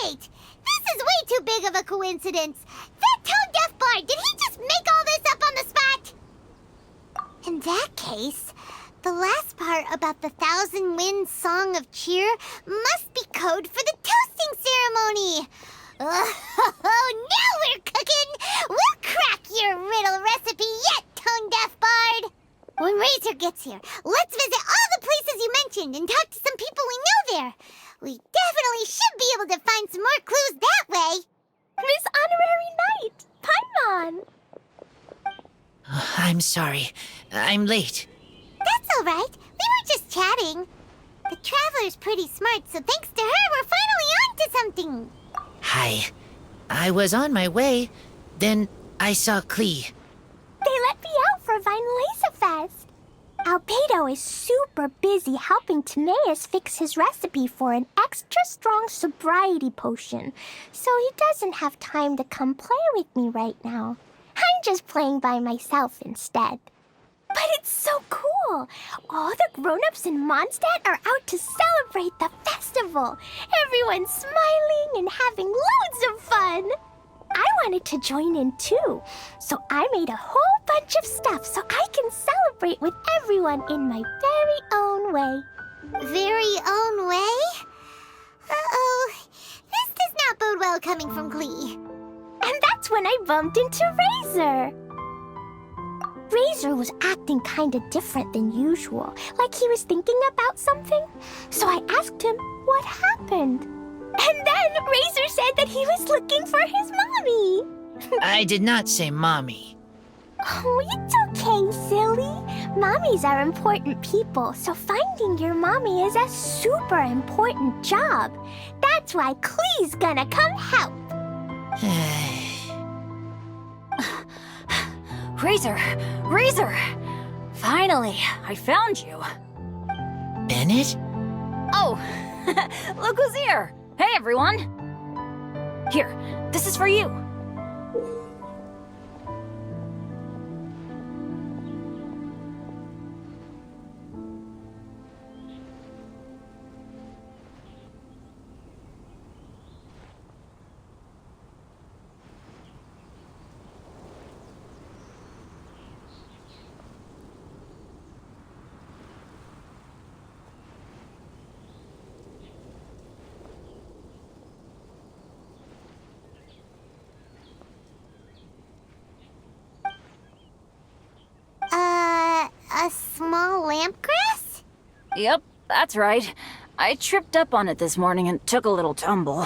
Wait, this is way too big of a coincidence. That Tone Deaf Bard, did he just make all this up on the spot? In that case, the last part about the 1,000 winds song of cheer must be code for the toasting ceremony. Oh, now we're cooking! We'll crack your riddle recipe yet, Tone Deaf Bard! When Razor gets here, let's visit all the places you mentioned and talk to some people we know there. We definitely should be able to find some more clues that way. Miss Honorary Knight, Paimon! I'm sorry. I'm late. That's all right. We were just chatting. The Traveler's pretty smart, so thanks to her, we're finally on to something. Hi. I was on my way, then I saw Klee. They let me out for Violesa Fest. Albedo is super busy helping Timaeus fix his recipe for an extra strong sobriety potion, so he doesn't have time to come play with me right now. I'm just playing by myself instead. But it's so cool! All the grown-ups in Mondstadt are out to celebrate the festival. Everyone's smiling and having loads of fun. I wanted to join in too, so I made a whole bunch of stuff so I can celebrate with everyone in my very own way. Very own way? Uh-oh. This does not bode well coming from Klee. And that's when I bumped into Razor. Razor was acting kinda different than usual, like he was thinking about something. So I asked him what happened. And then Razor said that he was looking for his mommy. I did not say mommy. Oh, it's okay, silly. Mommies are important people, so finding your mommy is a super important job. That's why Klee's gonna come help. Razor! Finally, I found you. Bennett? Oh, look who's here. Hey, everyone. Here, this is for you. A small lampgrass? Yep, that's right. I tripped up on it this morning and took a little tumble.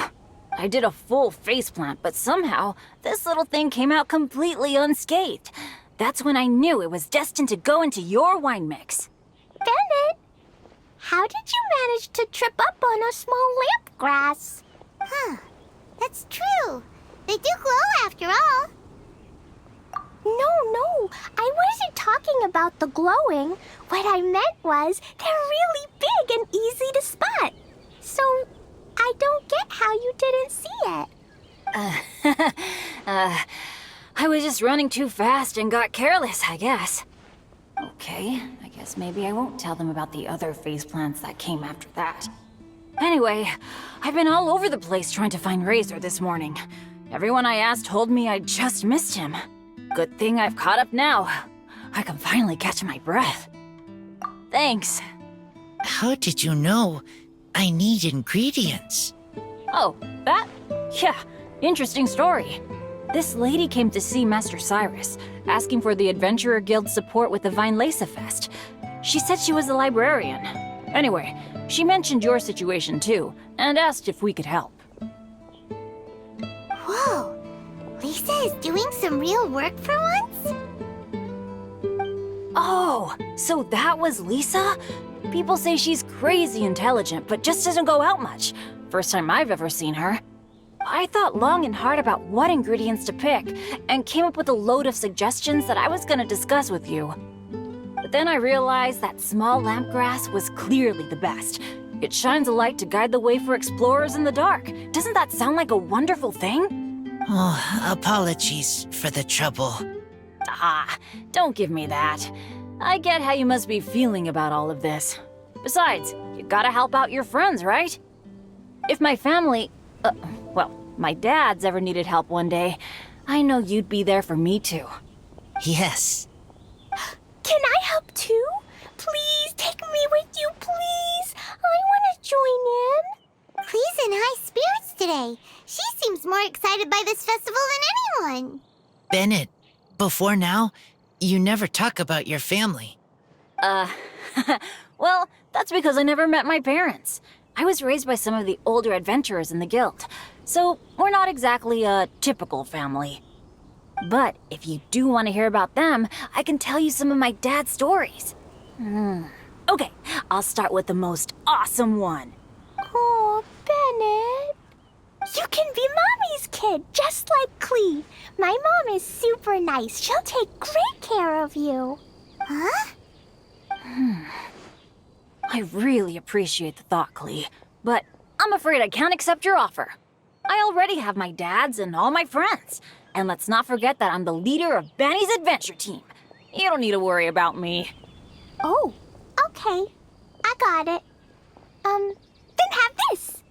I did a full faceplant, but somehow this little thing came out completely unscathed. That's when I knew it was destined to go into your wine mix. Bennett, how did you manage to trip up on a small lampgrass? Huh, that's true. They do glow after all. No, I wasn't talking about the glowing. What I meant was they're really big and easy to spot. So I don't get how you didn't see it. I was just running too fast and got careless, I guess. Okay, I guess maybe I won't tell them about the other faceplants that came after that. Anyway, I've been all over the place trying to find Razor this morning. Everyone I asked told me I just missed him. Good thing I've caught up now. I can finally catch my breath. Thanks. How did you know I need ingredients? Oh, that? Yeah, interesting story. This lady came to see Master Cyrus, asking for the Adventurer Guild's support with the Vinelesa Fest. She said she was a librarian. Anyway, she mentioned your situation too, and asked if we could help. Whoa, Lisa is doing some real work for once? Oh, so that was Lisa? People say she's crazy intelligent, but just doesn't go out much. First time I've ever seen her. I thought long and hard about what ingredients to pick, and came up with a load of suggestions that I was gonna discuss with you. But then I realized that small lampgrass was clearly the best. It shines a light to guide the way for explorers in the dark. Doesn't that sound like a wonderful thing? Oh, apologies for the trouble. Ah, don't give me that. I get how you must be feeling about all of this. Besides, you gotta help out your friends, right? If my family, well, my dad's ever needed help one day, I know you'd be there for me too. Yes. Can I help too? Please take me with you, please. I want to join in. Clee's in high spirits today. She seems more excited by this festival than anyone. Bennett, before now, you never talk about your family. Well, that's because I never met my parents. I was raised by some of the older adventurers in the guild, so we're not exactly a typical family. But if you do want to hear about them, I can tell you some of my dad's stories. Okay, I'll start with the most awesome one. Oh, Bennett. You can be Mommy's kid, just like Clee. My mom is super nice. She'll take great care of you. Huh? I really appreciate the thought, Clee, but I'm afraid I can't accept your offer. I already have my dad's and all my friends. And let's not forget that I'm the leader of Benny's adventure team. You don't need to worry about me. Oh, okay. I got it. Then have this.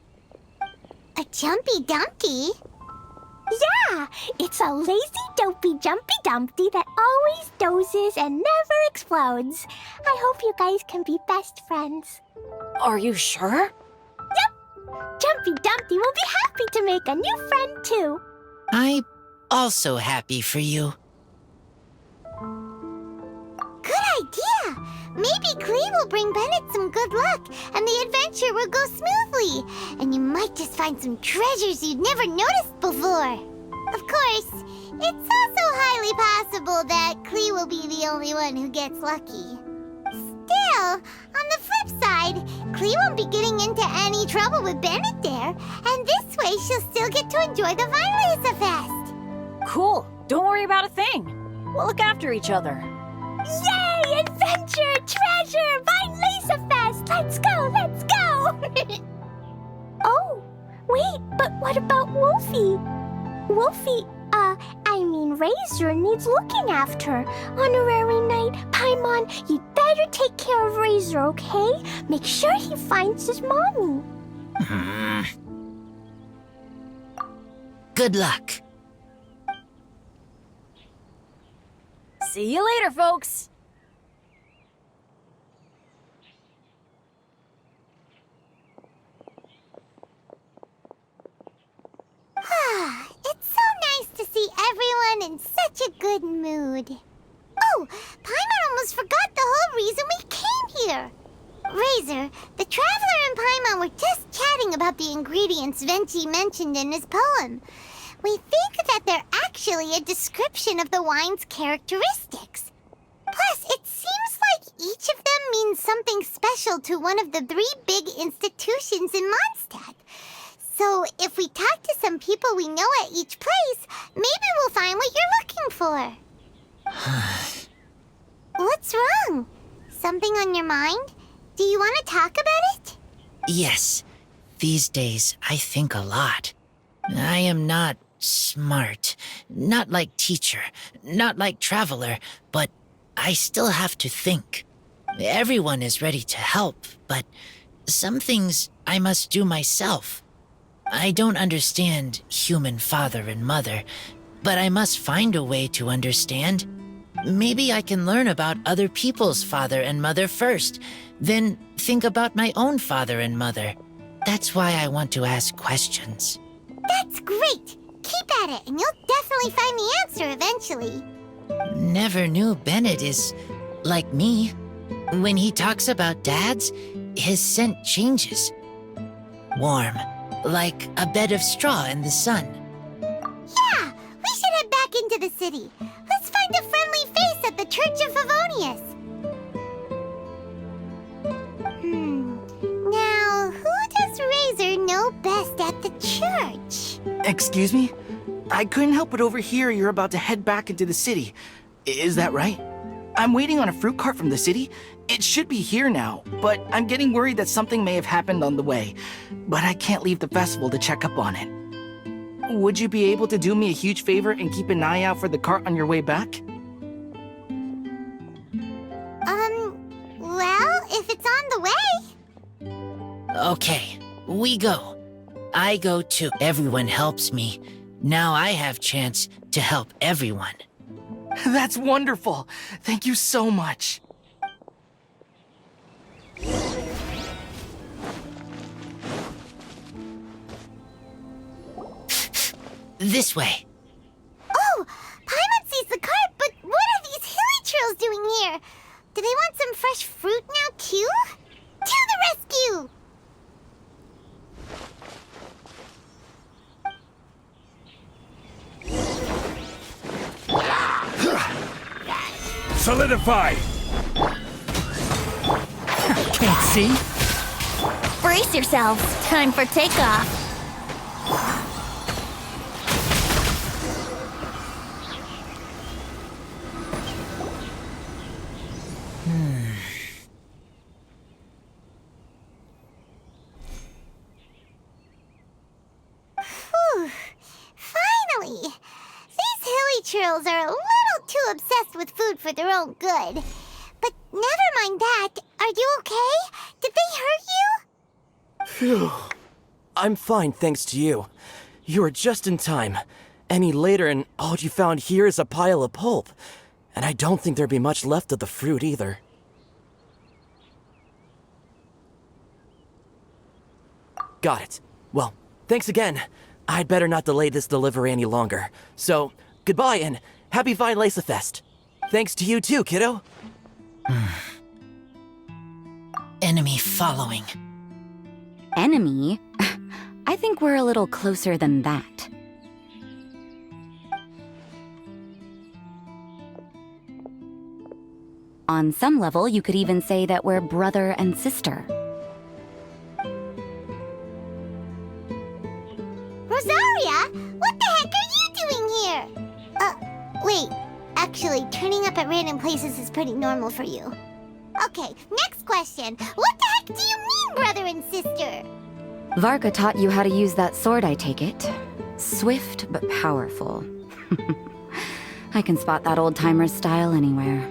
A jumpy dumpty? Yeah, it's a lazy, dopey, jumpy dumpty that always dozes and never explodes. I hope you guys can be best friends. Are you sure? Yep. Jumpy Dumpty will be happy to make a new friend too. I'm also happy for you. Good idea! Maybe Clee will bring Bennett some good luck, and the adventure will go smoothly. And you might just find some treasures you'd never noticed before. Of course, it's also highly possible that Clee will be the only one who gets lucky. Still, on the flip side, Clee won't be getting into any trouble with Bennett there, and this way she'll still get to enjoy the Vinelesa Fest. Cool. Don't worry about a thing. We'll look after each other. Yay! Adventure! Treasure! Vinelesa Fest! Let's go! Let's go! Oh, wait, but what about Wolfie? Wolfie, Razor needs looking after. Honorary Knight, Paimon, you'd better take care of Razor, okay? Make sure he finds his mommy. Good luck. See you later, folks. It's so nice to see everyone in such a good mood. Oh, Paimon almost forgot the whole reason we came here. Razor, the Traveler and Paimon were just chatting about the ingredients Venti mentioned in his poem. We think that they're actually a description of the wine's characteristics. Plus, it seems like each of them means something special to one of the 3 big institutions in Mondstadt. So, if we talk to some people we know at each place, maybe we'll find what you're looking for. What's wrong? Something on your mind? Do you want to talk about it? Yes. These days, I think a lot. I am not smart. Not like teacher. Not like traveler. But I still have to think. Everyone is ready to help, but some things I must do myself. I don't understand human father and mother, but I must find a way to understand. Maybe I can learn about other people's father and mother first, then think about my own father and mother. That's why I want to ask questions. That's great! Keep at it, and you'll definitely find the answer eventually. Never knew Bennett is like me. When he talks about dads, his scent changes. Warm, like a bed of straw in the sun. Yeah, we should head back into the city. Let's find a friendly face at the Church of Favonius. Now, who does Razor know best at the church? Excuse me? I couldn't help but overhear you're about to head back into the city. Is that right? I'm waiting on a fruit cart from the city. It should be here now, but I'm getting worried that something may have happened on the way. But I can't leave the festival to check up on it. Would you be able to do me a huge favor and keep an eye out for the cart on your way back? Well, if it's on the way. Okay, we go. I go too. Everyone helps me. Now I have chance to help everyone. That's wonderful. Thank you so much. This way. Oh, Paimon sees the cart, but what are these hilly trills doing here? Do they want some fresh fruit now, too? To the rescue! Solidify! Can't see? Brace yourselves. Time for takeoff. Whew. Finally! These hilly trills are a little too obsessed with food for their own good. But never mind that. Are you okay? Did they hurt you? Phew. I'm fine, thanks to you. You were just in time. Any later and all you found here is a pile of pulp. And I don't think there'd be much left of the fruit either. Got it. Well, thanks again. I'd better not delay this delivery any longer. So, goodbye and happy Violesa Fest. Thanks to you too, kiddo. Enemy following. Enemy? I think we're a little closer than that. On some level, you could even say that we're brother and sister. Rosaria? What the heck are you doing here? Wait. Actually, turning up at random places is pretty normal for you. Okay, next question. What the heck do you mean, brother and sister? Varka taught you how to use that sword, I take it. Swift but powerful. I can spot that old-timer's style anywhere.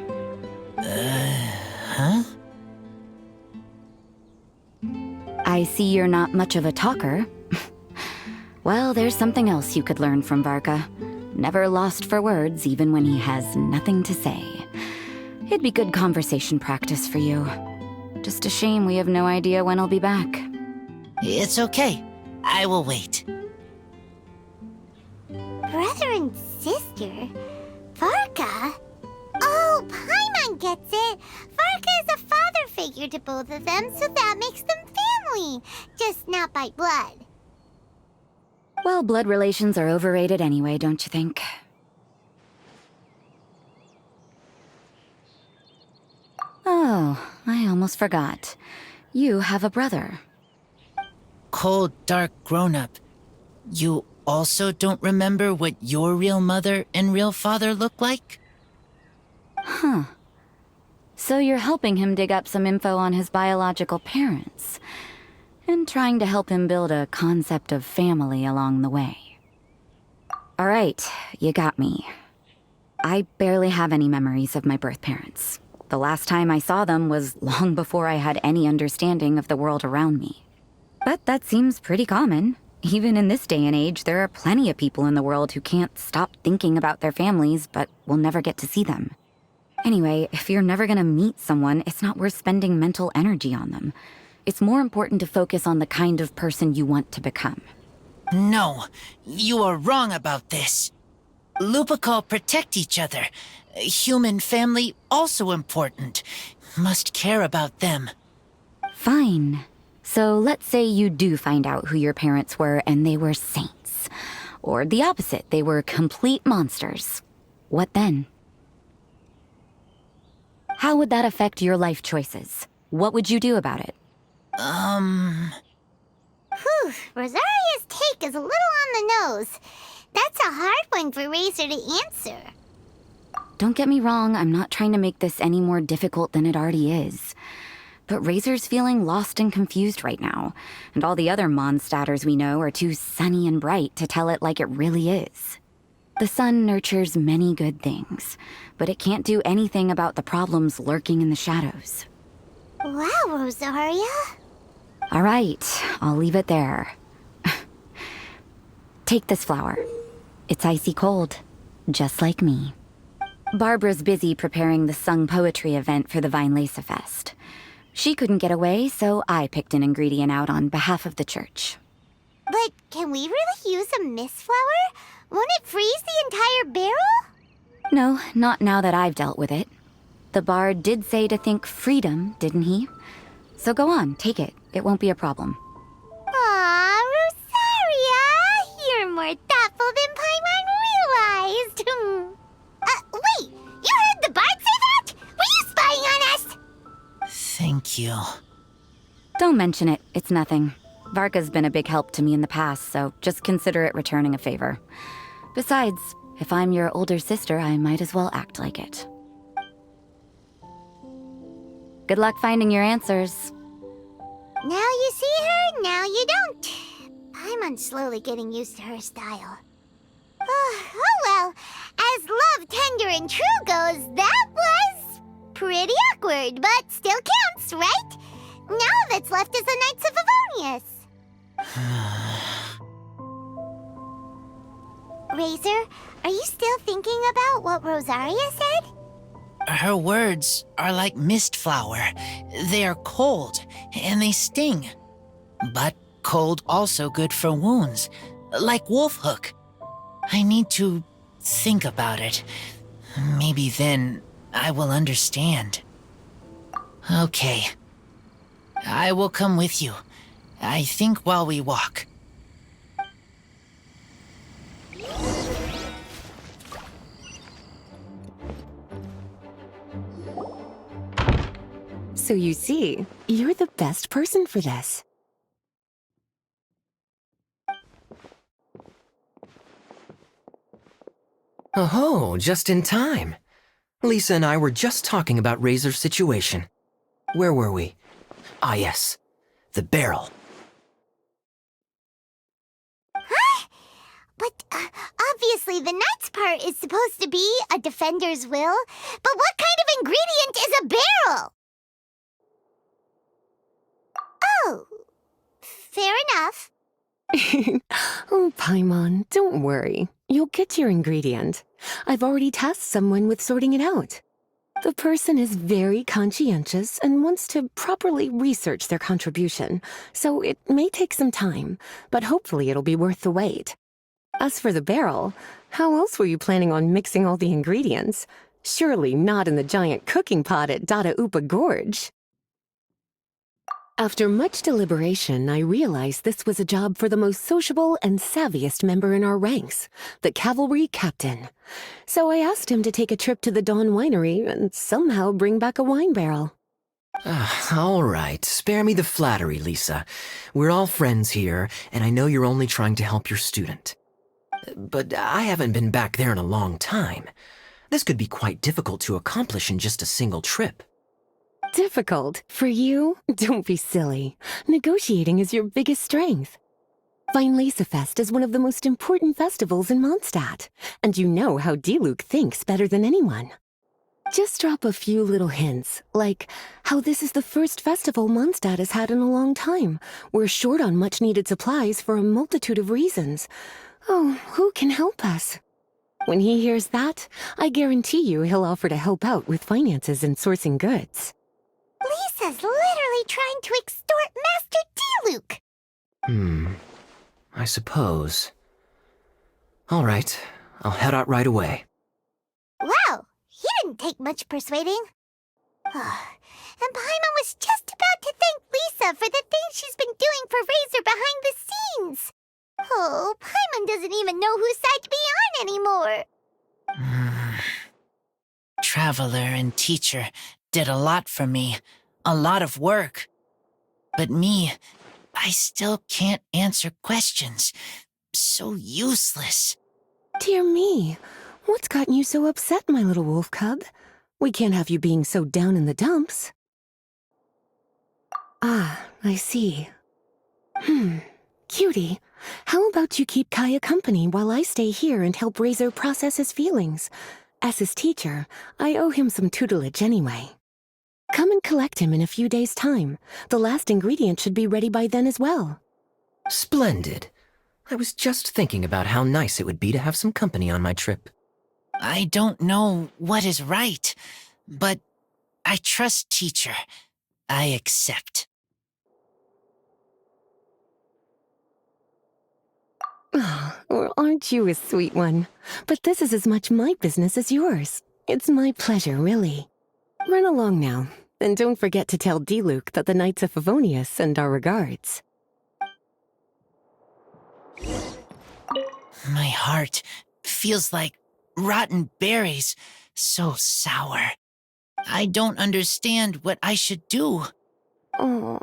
Huh? I see you're not much of a talker. Well, there's something else you could learn from Varka. Never lost for words, even when he has nothing to say. It'd be good conversation practice for you. Just a shame we have no idea when he'll be back. It's okay. I will wait. Brother and sister? Varka? Oh, Paimon gets it. Varka is a father figure to both of them, so that makes them family. Just not by blood. Well, blood relations are overrated anyway, don't you think? Oh, I almost forgot. You have a brother. Cold, dark grown-up. You also don't remember what your real mother and real father look like? Huh. So you're helping him dig up some info on his biological parents, and trying to help him build a concept of family along the way. All right, you got me. I barely have any memories of my birth parents. The last time I saw them was long before I had any understanding of the world around me. But that seems pretty common. Even in this day and age, there are plenty of people in the world who can't stop thinking about their families, but will never get to see them. Anyway, if you're never gonna meet someone, it's not worth spending mental energy on them. It's more important to focus on the kind of person you want to become. No, you are wrong about this. Lupical protect each other. Human family also important. Must care about them. Fine. So let's say you do find out who your parents were and they were saints. Or the opposite, they were complete monsters. What then? How would that affect your life choices? What would you do about it? Whew, Rosaria's take is a little on the nose. That's a hard one for Razor to answer. Don't get me wrong, I'm not trying to make this any more difficult than it already is. But Razor's feeling lost and confused right now, and all the other Mondstadters we know are too sunny and bright to tell it like it really is. The sun nurtures many good things, but it can't do anything about the problems lurking in the shadows. Wow, Rosaria. All right, I'll leave it there. Take this flower. It's icy cold, just like me. Barbara's busy preparing the sung poetry event for the Weinlese Fest. She couldn't get away, so I picked an ingredient out on behalf of the church. But can we really use a mist flower? Won't it freeze the entire barrel? No, not now that I've dealt with it. The bard did say to think freedom, didn't he? So go on, take it. It won't be a problem. Aw, Rosaria! You're more thoughtful than Paimon realized. Wait! You heard the bard say that? Were you spying on us? Thank you. Don't mention it. It's nothing. Varka's been a big help to me in the past, so just consider it returning a favor. Besides, if I'm your older sister, I might as well act like it. Good luck finding your answers. Now you see her, now you don't. Paimon's slowly getting used to her style. Oh well, as love tender and true goes, that was pretty awkward, but still counts, right? Now that's left is the Knights of Favonius. Razor, are you still thinking about what Rosaria said? Her words are like mist flower. They are cold, and they sting. But cold also good for wounds, like wolf hook. I need to think about it. Maybe then I will understand. Okay. I will come with you. I think while we walk. So you see, you're the best person for this. Oh, just in time. Lisa and I were just talking about Razor's situation. Where were we? Ah, yes. The barrel. Huh? But obviously the knight's part is supposed to be a defender's will. But what kind of ingredient is a barrel? Oh, fair enough. Oh, Paimon, don't worry. You'll get your ingredient. I've already tasked someone with sorting it out. The person is very conscientious and wants to properly research their contribution, so it may take some time, but hopefully it'll be worth the wait. As for the barrel, how else were you planning on mixing all the ingredients? Surely not in the giant cooking pot at Dada Upa Gorge. After much deliberation, I realized this was a job for the most sociable and savviest member in our ranks, the cavalry captain. So I asked him to take a trip to the Dawn Winery and somehow bring back a wine barrel. All right, spare me the flattery, Lisa. We're all friends here, and I know you're only trying to help your student. But I haven't been back there in a long time. This could be quite difficult to accomplish in just a single trip. Difficult? For you? Don't be silly. Negotiating is your biggest strength. Weinlese Fest is one of the most important festivals in Mondstadt, and you know how Diluc thinks better than anyone. Just drop a few little hints, like how this is the first festival Mondstadt has had in a long time. We're short on much-needed supplies for a multitude of reasons. Oh, who can help us? When he hears that, I guarantee you he'll offer to help out with finances and sourcing goods. Lisa's literally trying to extort Master Diluc. I suppose. All right, I'll head out right away. Wow, he didn't take much persuading. And Paimon was just about to thank Lisa for the things she's been doing for Razor behind the scenes. Oh, Paimon doesn't even know whose side to be on anymore. Traveler and teacher did a lot for me, a lot of work. But me, I still can't answer questions. So useless. Dear me, what's gotten you so upset, my little wolf cub? We can't have you being so down in the dumps. Ah, I see. Cutie, how about you keep Kaya company while I stay here and help Razor process his feelings? As his teacher, I owe him some tutelage anyway. Come and collect him in a few days' time. The last ingredient should be ready by then as well. Splendid. I was just thinking about how nice it would be to have some company on my trip. I don't know what is right, but I trust teacher. I accept. Well, aren't you a sweet one? But this is as much my business as yours. It's my pleasure, really. Run along now, and don't forget to tell D-Luke that the Knights of Favonius send our regards. My heart feels like rotten berries, so sour. I don't understand what I should do. Oh,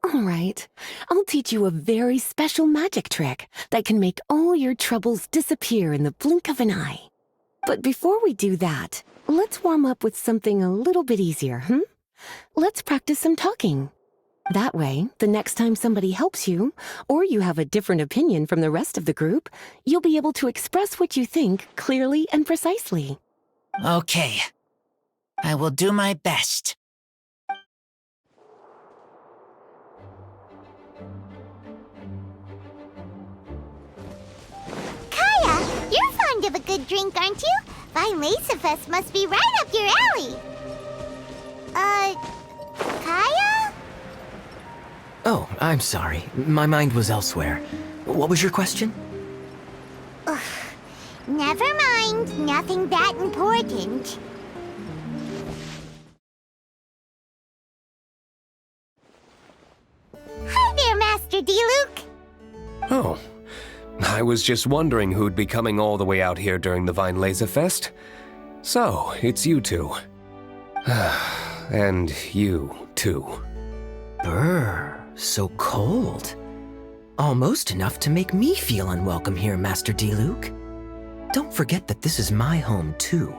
all right. I'll teach you a very special magic trick that can make all your troubles disappear in the blink of an eye. But before we do that, let's warm up with something a little bit easier, Let's practice some talking. That way, the next time somebody helps you, or you have a different opinion from the rest of the group, you'll be able to express what you think clearly and precisely. Okay. I will do my best. Kaya, you're fond of a good drink, aren't you? Vinelasafest must be right up your alley. Kaya? Oh, I'm sorry. My mind was elsewhere. What was your question? Ugh. Never mind. Nothing that important. Hi there, Master D-Luke. Oh, I was just wondering who'd be coming all the way out here during the Vinelasafest. So, it's you two. And you, too. Brr, so cold. Almost enough to make me feel unwelcome here, Master D-Luke. Don't forget that this is my home, too.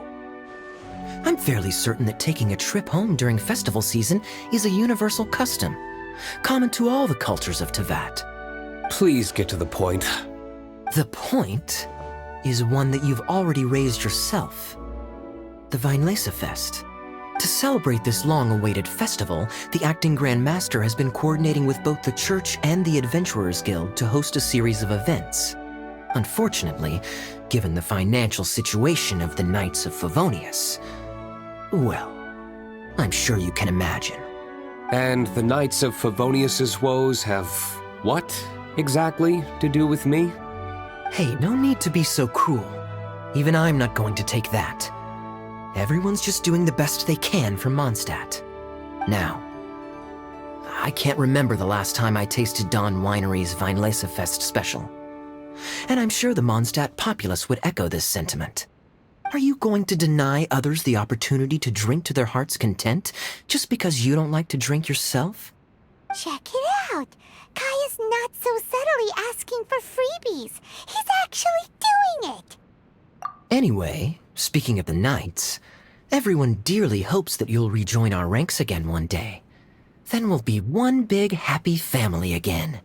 I'm fairly certain that taking a trip home during festival season is a universal custom, common to all the cultures of Teyvat. Please get to the point. The point is one that you've already raised yourself. The Vinelasafest. To celebrate this long-awaited festival, the Acting Grand Master has been coordinating with both the Church and the Adventurers Guild to host a series of events. Unfortunately, given the financial situation of the Knights of Favonius, well, I'm sure you can imagine. And the Knights of Favonius's woes have what, exactly, to do with me? Hey, no need to be so cruel. Even I'm not going to take that. Everyone's just doing the best they can for Mondstadt. Now, I can't remember the last time I tasted Dawn Winery's Vinelasafest special. And I'm sure the Mondstadt populace would echo this sentiment. Are you going to deny others the opportunity to drink to their heart's content just because you don't like to drink yourself? Check it out. Kaya's not so subtly asking for freebies. He's actually doing it. Anyway, speaking of the Knights, everyone dearly hopes that you'll rejoin our ranks again one day. Then we'll be one big happy family again.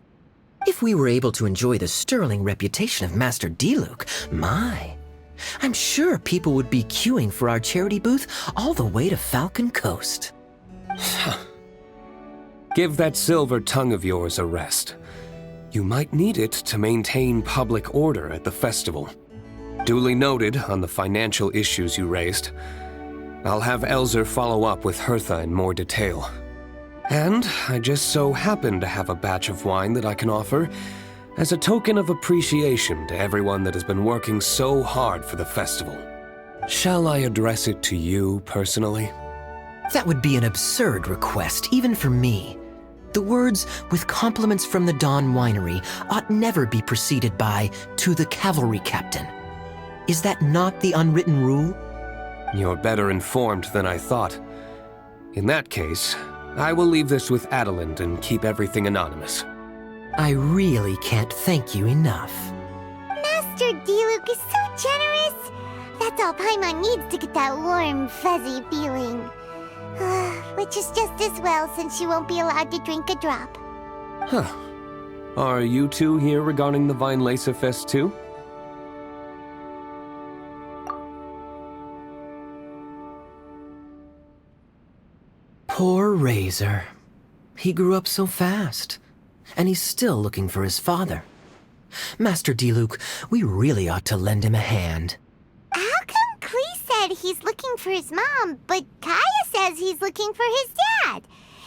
If we were able to enjoy the sterling reputation of Master D-Luke, I'm sure people would be queuing for our charity booth all the way to Falcon Coast. Give that silver tongue of yours a rest. You might need it to maintain public order at the festival. Duly noted on the financial issues you raised. I'll have Elzer follow up with Hertha in more detail. And I just so happen to have a batch of wine that I can offer, As a token of appreciation to everyone that has been working so hard for the festival, shall I address it to you personally? That would be an absurd request, even for me. The words, "with compliments from the Dawn Winery," ought never be preceded by, "to the cavalry captain." Is that not the unwritten rule? You're better informed than I thought. In that case, I will leave this with Adeland and keep everything anonymous. I really can't thank you enough. Master D-Luke is so generous. That's all Paimon needs to get that warm, fuzzy feeling. Which is just as well, since she won't be allowed to drink a drop. Huh. Are you two here regarding the Weinlese Fest too? Poor Razor. He grew up so fast, and he's still looking for his father. Master D-Luke, we really ought to lend him a hand. How come Klee said he's looking for his mom, but Kaya says he's looking for his dad?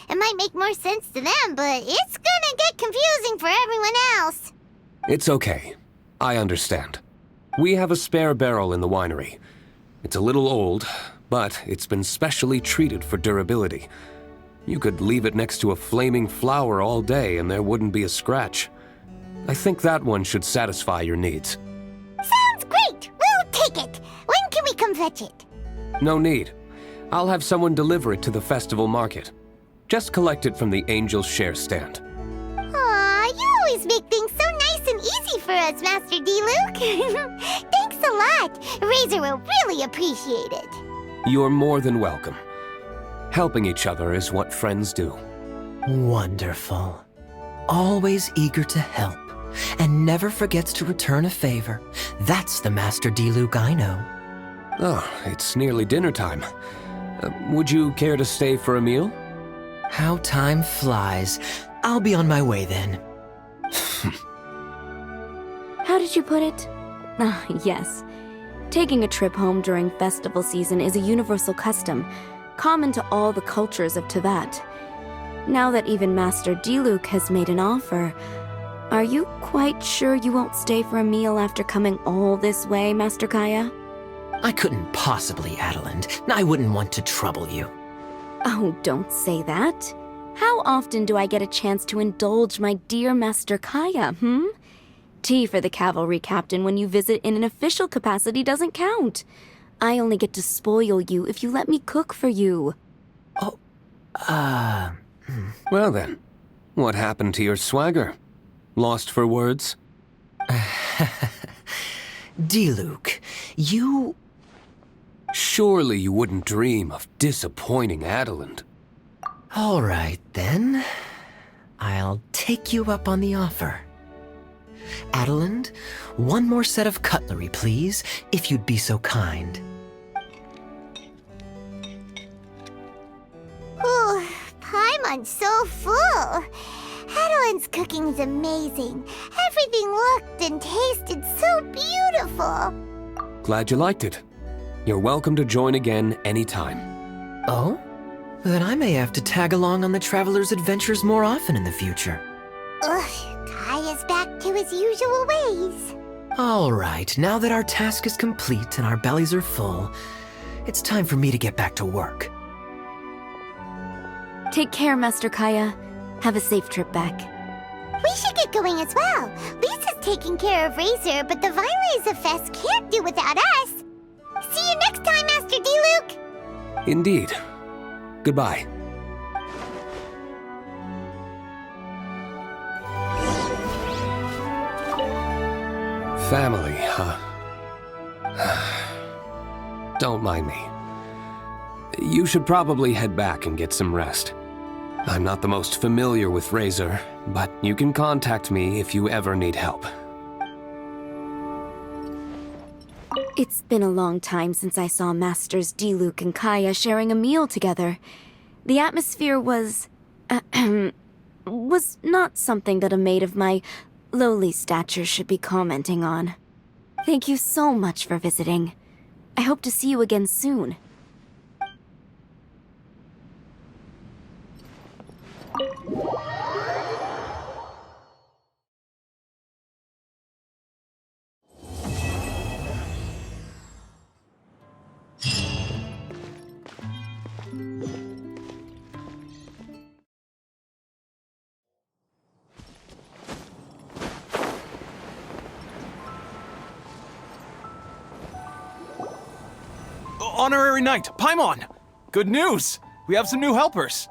It might make more sense to them, but it's gonna get confusing for everyone else. It's okay. I understand. We have a spare barrel in the winery. It's a little old, but it's been specially treated for durability. You could leave it next to a flaming flower all day and there wouldn't be a scratch. I think that one should satisfy your needs. Sounds great! We'll take it! When can we come fetch it? No need. I'll have someone deliver it to the festival market. Just collect it from the Angel's Share stand. Aw, you always make things so nice and easy for us, Master D-Luke. Thanks a lot. Razor will really appreciate it. You're more than welcome. Helping each other is what friends do. Wonderful. Always eager to help, and never forgets to return a favor. That's the Master D-Luke I know. Oh, it's nearly dinner time. Would you care to stay for a meal? How time flies. I'll be on my way then. How did you put it? Ah, yes. Taking a trip home during festival season is a universal custom, common to all the cultures of Teyvat. Now that even Master D-Luke has made an offer, are you quite sure you won't stay for a meal after coming all this way, Master Kaya? I couldn't possibly, Adeland. I wouldn't want to trouble you. Oh, don't say that. How often do I get a chance to indulge my dear Master Kaya, Tea for the cavalry captain when you visit in an official capacity doesn't count. I only get to spoil you if you let me cook for you. Well then, what happened to your swagger? Lost for words? D-Luke, you... Surely you wouldn't dream of disappointing Adeland. All right, then. I'll take you up on the offer. Adeland, one more set of cutlery, please, if you'd be so kind. Ooh, Paimon's so full. Adeland's cooking's amazing. Everything looked and tasted so beautiful. Glad you liked it. You're welcome to join again anytime. Oh? Then I may have to tag along on the Traveler's adventures more often in the future. Ugh, Kaya's back to his usual ways. All right, now that our task is complete and our bellies are full, it's time for me to get back to work. Take care, Master Kaya. Have a safe trip back. We should get going as well. Lisa's taking care of Razor, but the Weinlese Fest can't do without us. See you next time, Master D-Luke! Indeed. Goodbye. Family, huh? Don't mind me. You should probably head back and get some rest. I'm not the most familiar with Razor, but you can contact me if you ever need help. It's been a long time since I saw Masters D-Luke and Kaya sharing a meal together. The atmosphere was not something that a maid of my lowly stature should be commenting on. Thank you so much for visiting. I hope to see you again soon. Honorary Knight, Paimon! Good news! We have some new helpers!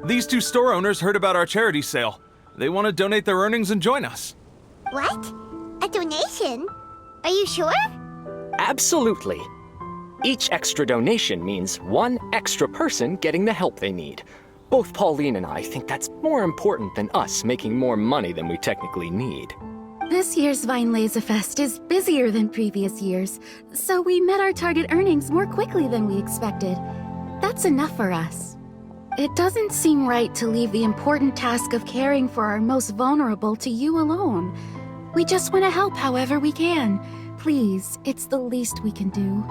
These two store owners heard about our charity sale. They want to donate their earnings and join us. What? A donation? Are you sure? Absolutely. Each extra donation means one extra person getting the help they need. Both Pauline and I think that's more important than us making more money than we technically need. This year's Vinelaysa Fest is busier than previous years, so we met our target earnings more quickly than we expected. That's enough for us. It doesn't seem right to leave the important task of caring for our most vulnerable to you alone. We just want to help however we can. Please, it's the least we can do.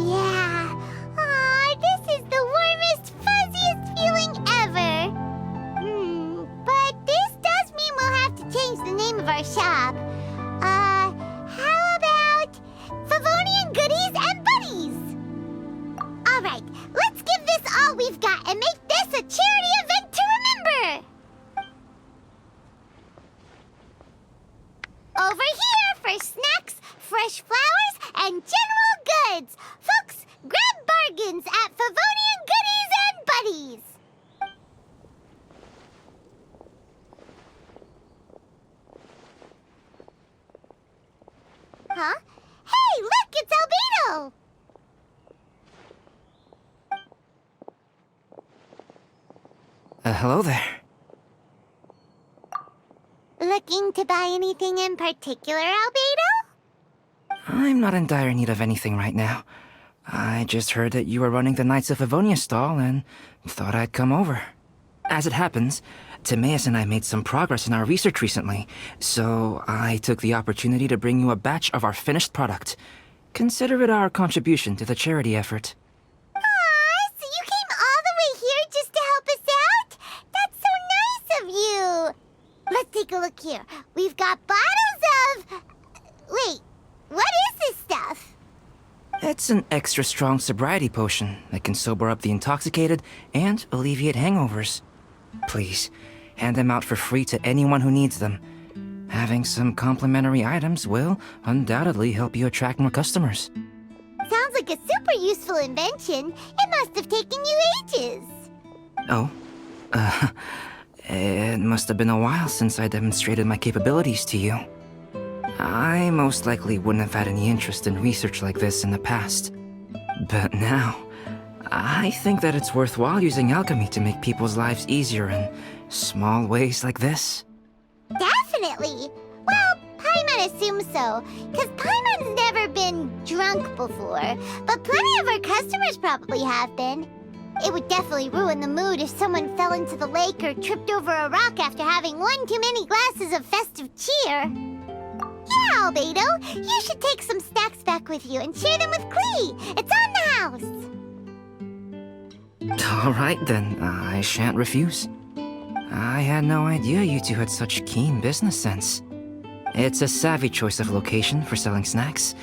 Yeah. Aw, this is the warmest, fuzziest feeling ever. But this does mean we'll have to change the name of our shop. How about Favonian Goodies and Buddies? All right, let's give this all we've got and make this a charity event to remember. Over here for snacks, fresh flowers, and general goods. Folks, grab bargains at Favonian Goodies and Buddies. Huh? Hey, look, it's Albedo! Hello there. Looking to buy anything in particular, Albedo? I'm not in dire need of anything right now. I just heard that you were running the Knights of Avonia stall and thought I'd come over. As it happens, Timaeus and I made some progress in our research recently, so I took the opportunity to bring you a batch of our finished product. Consider it our contribution to the charity effort. Aw, so you came all the way here just to help us out? That's so nice of you! Let's take a look here. We've got bottles of... Wait, what is this stuff? It's an extra strong sobriety potion that can sober up the intoxicated and alleviate hangovers. Please, hand them out for free to anyone who needs them. Having some complimentary items will undoubtedly help you attract more customers. Sounds like a super useful invention. It must have taken you ages. Oh, it must have been a while since I demonstrated my capabilities to you. I most likely wouldn't have had any interest in research like this in the past. But now, I think that it's worthwhile using alchemy to make people's lives easier in small ways like this. Definitely. Well, Paimon assumes so, because Paimon's never been drunk before, but plenty of our customers probably have been. It would definitely ruin the mood if someone fell into the lake or tripped over a rock after having one too many glasses of festive cheer. Yeah, Albedo, you should take some snacks back with you and share them with Klee. It's on the house. All right then, I shan't refuse. I had no idea you two had such keen business sense. It's a savvy choice of location for selling snacks.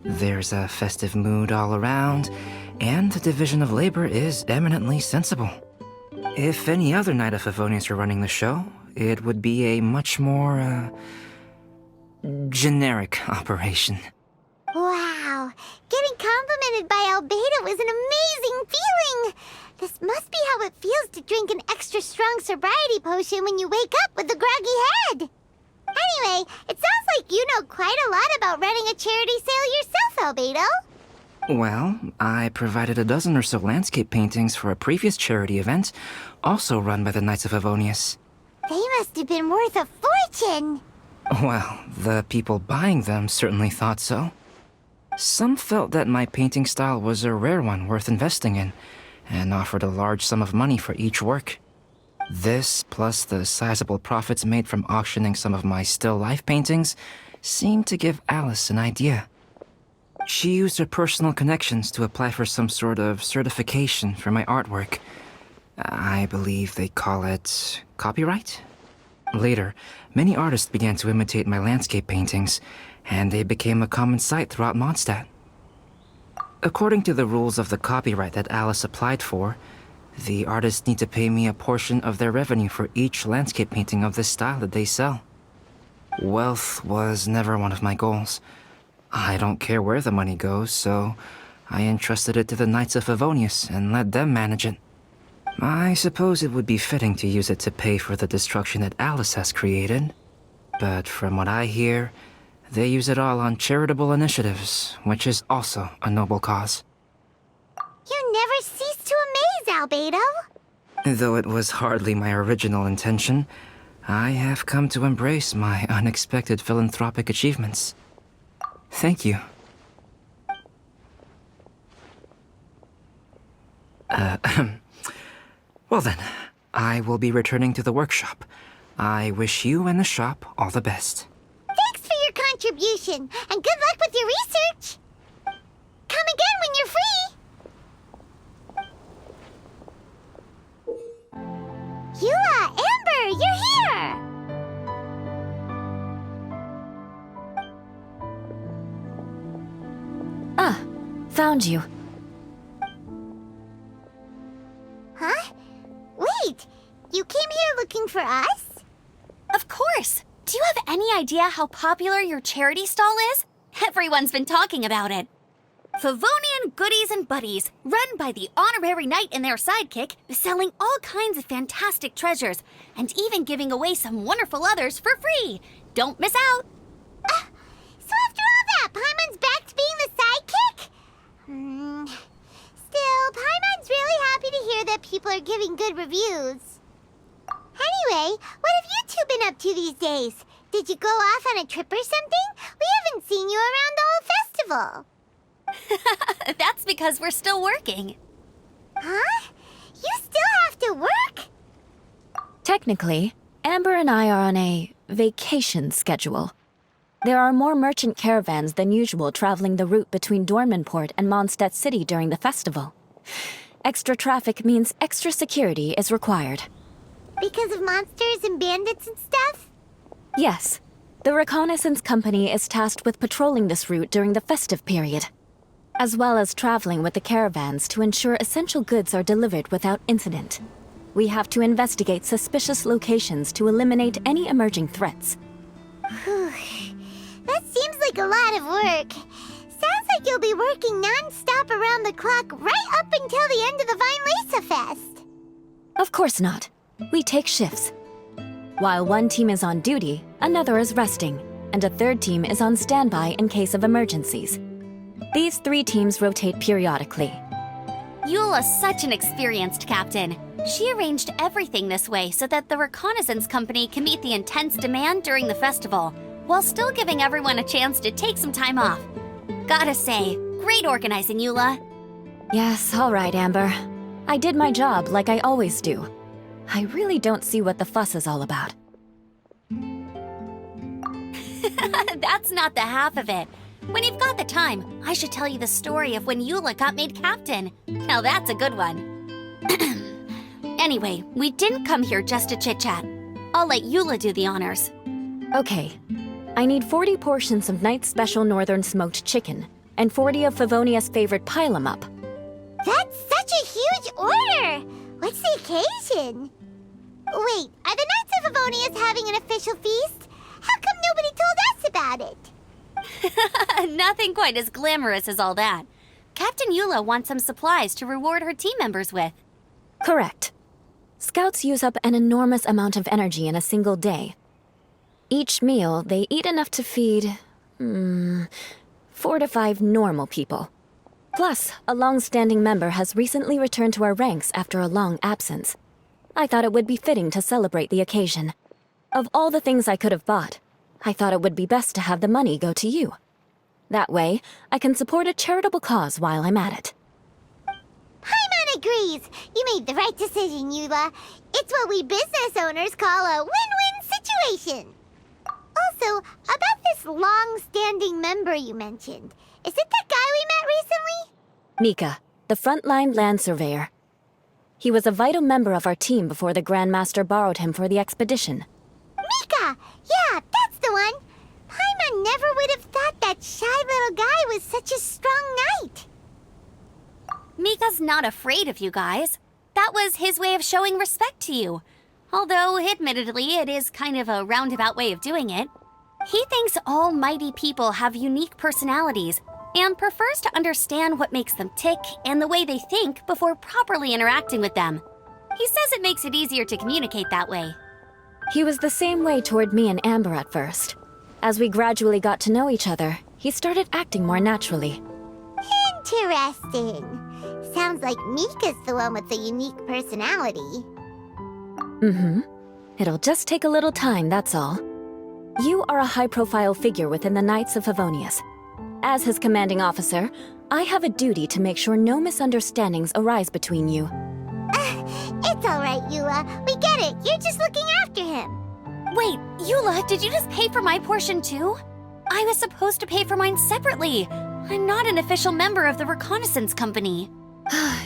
There's a festive mood all around, and the division of labor is eminently sensible. If any other Knight of Favonius were running the show, it would be a much more, generic operation. Wow, getting complimented by Albedo is an amazing feeling. This must be how it feels to drink an extra strong sobriety potion when you wake up with a groggy head. Anyway, it sounds like you know quite a lot about running a charity sale yourself, Albedo. Well, I provided a dozen or so landscape paintings for a previous charity event, also run by the Knights of Favonius. They must have been worth a fortune. Well, the people buying them certainly thought so. Some felt that my painting style was a rare one worth investing in, and offered a large sum of money for each work. This, plus the sizable profits made from auctioning some of my still life paintings, seemed to give Alice an idea. She used her personal connections to apply for some sort of certification for my artwork. I believe they call it copyright? Later, many artists began to imitate my landscape paintings, and they became a common sight throughout Mondstadt. According to the rules of the copyright that Alice applied for, the artists need to pay me a portion of their revenue for each landscape painting of this style that they sell. Wealth was never one of my goals. I don't care where the money goes, so I entrusted it to the Knights of Favonius and let them manage it. I suppose it would be fitting to use it to pay for the destruction that Alice has created. But from what I hear, they use it all on charitable initiatives, which is also a noble cause. You never cease to amaze, Albedo. Though it was hardly my original intention, I have come to embrace my unexpected philanthropic achievements. Thank you. Well then, I will be returning to the workshop. I wish you and the shop all the best. Thanks for your contribution, and good luck with your research. Come again when you're free. Eula, Amber, you're here! Ah, found you. Huh? Wait, you came here looking for us? Of course! Do you have any idea how popular your charity stall is? Everyone's been talking about it. Favonian Goodies and Buddies, run by the honorary knight and their sidekick, is selling all kinds of fantastic treasures, and even giving away some wonderful others for free. Don't miss out! So after all that, Paimon's back to being the sidekick? Still, Paimon's really happy to hear that people are giving good reviews. Anyway, what have you two been up to these days? Did you go off on a trip or something? We haven't seen you around the whole festival. That's because we're still working. Huh? You still have to work? Technically, Amber and I are on a vacation schedule. There are more merchant caravans than usual traveling the route between Dormanport and Mondstadt City during the festival. Extra traffic means extra security is required. Because of monsters and bandits and stuff? Yes. The reconnaissance company is tasked with patrolling this route during the festive period, as well as traveling with the caravans to ensure essential goods are delivered without incident. We have to investigate suspicious locations to eliminate any emerging threats. That seems like a lot of work. Sounds like you'll be working non-stop around the clock right up until the end of the Vinelesa Fest. Of course not. We take shifts. While one team is on duty, another is resting, and a third team is on standby in case of emergencies. These 3 teams rotate periodically. Eula's such an experienced captain. She arranged everything this way so that the reconnaissance company can meet the intense demand during the festival, while still giving everyone a chance to take some time off. Gotta say, great organizing, Eula. Yes, all right, Amber. I did my job like I always do. I really don't see what the fuss is all about. That's not the half of it. When you've got the time, I should tell you the story of when Eula got made captain. Now that's a good one. Anyway, we didn't come here just to chit-chat. I'll let Eula do the honors. Okay. I need 40 portions of Knight's Special Northern Smoked Chicken, and 40 of Favonia's favorite pile-em-up. That's such a huge order! What's the occasion? Wait, are the Knights of Favonius having an official feast? How come nobody told us about it? Nothing quite as glamorous as all that. Captain Eula wants some supplies to reward her team members with. Correct. Scouts use up an enormous amount of energy in a single day. Each meal, they eat enough to feed 4 to 5 normal people. Plus, a long-standing member has recently returned to our ranks after a long absence. I thought it would be fitting to celebrate the occasion. Of all the things I could have bought, I thought it would be best to have the money go to you. That way, I can support a charitable cause while I'm at it. Paimon agrees. You made the right decision, Eula. It's what we business owners call a win-win situation. Also, about this long-standing member you mentioned, is it that guy we met recently? Mika, the frontline land surveyor. He was a vital member of our team before the Grandmaster borrowed him for the expedition. Mika! Yeah, that's the one! Paimon never would have thought that shy little guy was such a strong knight. Mika's not afraid of you guys. That was his way of showing respect to you. Although, admittedly, it is kind of a roundabout way of doing it. He thinks all mighty people have unique personalities and prefers to understand what makes them tick and the way they think before properly interacting with them. He says it makes it easier to communicate that way. He was the same way toward me and Amber at first. As we gradually got to know each other, he started acting more naturally. Interesting. Sounds like Mika's the one with the unique personality. Mm-hmm. It'll just take a little time, that's all. You are a high-profile figure within the Knights of Favonius. As his commanding officer, I have a duty to make sure no misunderstandings arise between you. It's all right, Eula. We get it. You're just looking after him. Wait, Eula, did you just pay for my portion too? I was supposed to pay for mine separately. I'm not an official member of the reconnaissance company.